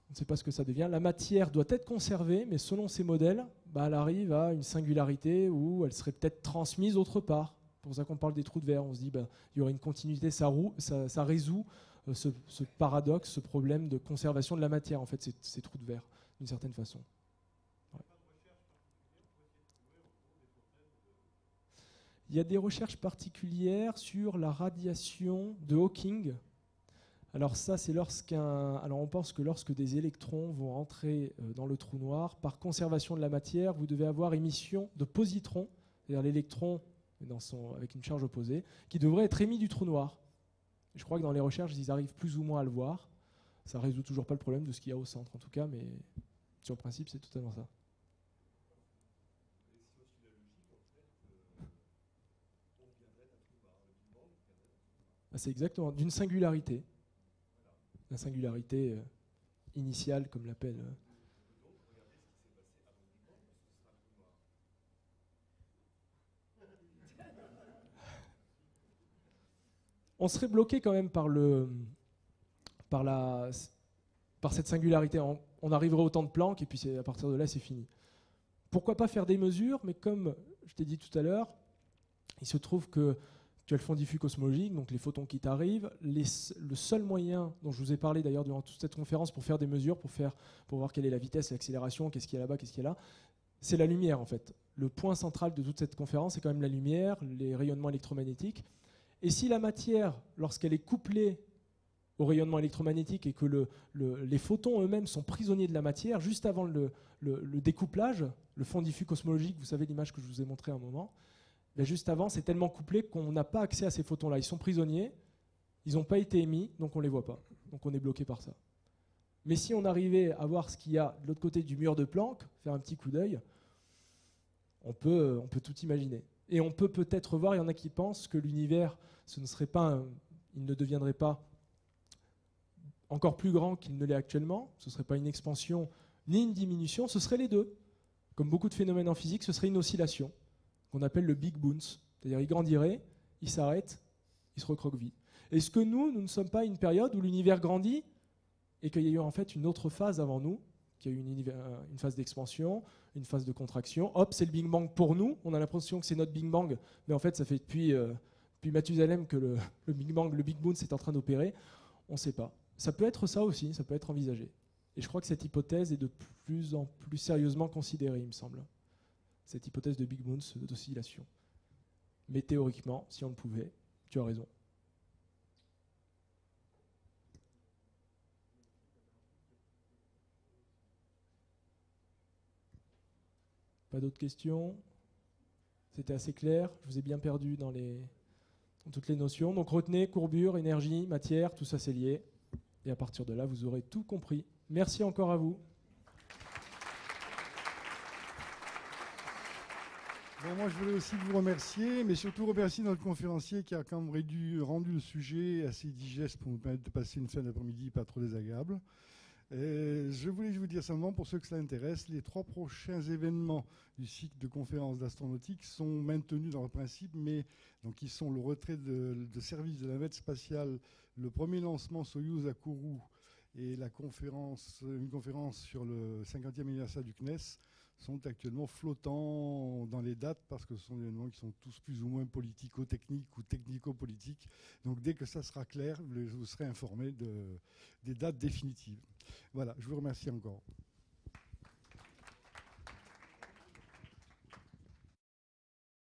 E: On ne sait pas ce que ça devient. La matière doit être conservée, mais selon ces modèles, elle arrive à une singularité où elle serait peut-être transmise autre part. C'est pour ça qu'on parle des trous de verre. On se dit il y aurait une continuité, ça résout
B: ce paradoxe, ce problème de conservation de la matière, en fait, ces trous de verre, d'une certaine façon. Ouais. Il y a des recherches particulières sur la radiation de Hawking. Alors ça, c'est alors on pense que lorsque des électrons vont entrer dans le trou noir, par conservation de la matière, vous devez avoir émission de positrons, c'est-à-dire l'électron avec une charge opposée, qui devrait être émis du trou noir. Je crois que dans les recherches, ils arrivent plus ou moins à le voir. Ça ne résout toujours pas le problème de ce qu'il y a au centre, en tout cas, mais sur le principe, c'est totalement ça. C'est exactement d'une singularité. La singularité initiale, comme l'appelle. On serait bloqué quand même par cette singularité. On arriverait au temps de Planck et puis à partir de là, c'est fini. Pourquoi pas faire des mesures, mais comme je t'ai dit tout à l'heure, il se trouve que tu as le fond diffus cosmologique, donc les photons qui t'arrivent. Le seul moyen dont je vous ai parlé d'ailleurs durant toute cette conférence pour faire des mesures, pour voir quelle est la vitesse, l'accélération, qu'est-ce qu'il y a là-bas, qu'est-ce qu'il y a là, c'est la lumière en fait. Le point central de toute cette conférence, c'est quand même la lumière, les rayonnements électromagnétiques. Et si la matière, lorsqu'elle est couplée au rayonnement électromagnétique et que les photons eux-mêmes sont prisonniers de la matière, juste avant le découplage, le fond diffus cosmologique, vous savez l'image que je vous ai montrée à un moment, ben juste avant, c'est tellement couplé qu'on n'a pas accès à ces photons-là. Ils sont prisonniers, ils n'ont pas été émis, donc on ne les voit pas. Donc on est bloqué par ça. Mais si on arrivait à voir ce qu'il y a de l'autre côté du mur de Planck, faire un petit coup d'œil, on peut tout imaginer. Et on peut peut-être voir, il y en a qui pensent que l'univers, il ne deviendrait pas encore plus grand qu'il ne l'est actuellement, ce ne serait pas une expansion ni une diminution, ce serait les deux. Comme beaucoup de phénomènes en physique, ce serait une oscillation, qu'on appelle le Big Bounce. C'est-à-dire il grandirait, il s'arrête, il se recroqueville. Est-ce que nous ne sommes pas à une période où l'univers grandit et qu'il y a eu en fait une autre phase avant nous, qu'il y a eu une phase d'expansion, une phase de contraction. Hop, c'est le Big Bang pour nous. On a l'impression que c'est notre Big Bang, mais en fait, ça fait depuis Mathusalem que le Big Bang, le Big Bounce est en train d'opérer. On ne sait pas. Ça peut être ça aussi, ça peut être envisagé. Et je crois que cette hypothèse est de plus en plus sérieusement considérée, il me semble. Cette hypothèse de Big Bounce, d'oscillation. Mais théoriquement, si on le pouvait, tu as raison. Pas d'autres questions? C'était assez clair. Je vous ai bien perdu dans toutes les notions. Donc retenez, courbure, énergie, matière, tout ça c'est lié. Et à partir de là, vous aurez tout compris. Merci encore à vous.
A: Bon, moi, je voulais aussi vous remercier, mais surtout remercier notre conférencier qui a quand même rendu le sujet assez digeste pour nous permettre de passer une fin d'après-midi pas trop désagréable. Je voulais vous dire simplement, pour ceux que cela intéresse, les 3 prochains événements du cycle de conférences d'astronautique sont maintenus dans le principe, mais donc ils sont le retrait de service de la navette spatiale, le premier lancement Soyouz à Kourou et une conférence sur le 50e anniversaire du CNES sont actuellement flottants dans les dates parce que ce sont des événements qui sont tous plus ou moins politico-techniques ou technico-politiques. Donc dès que ça sera clair, vous serez informé des dates définitives. Voilà, je vous remercie encore.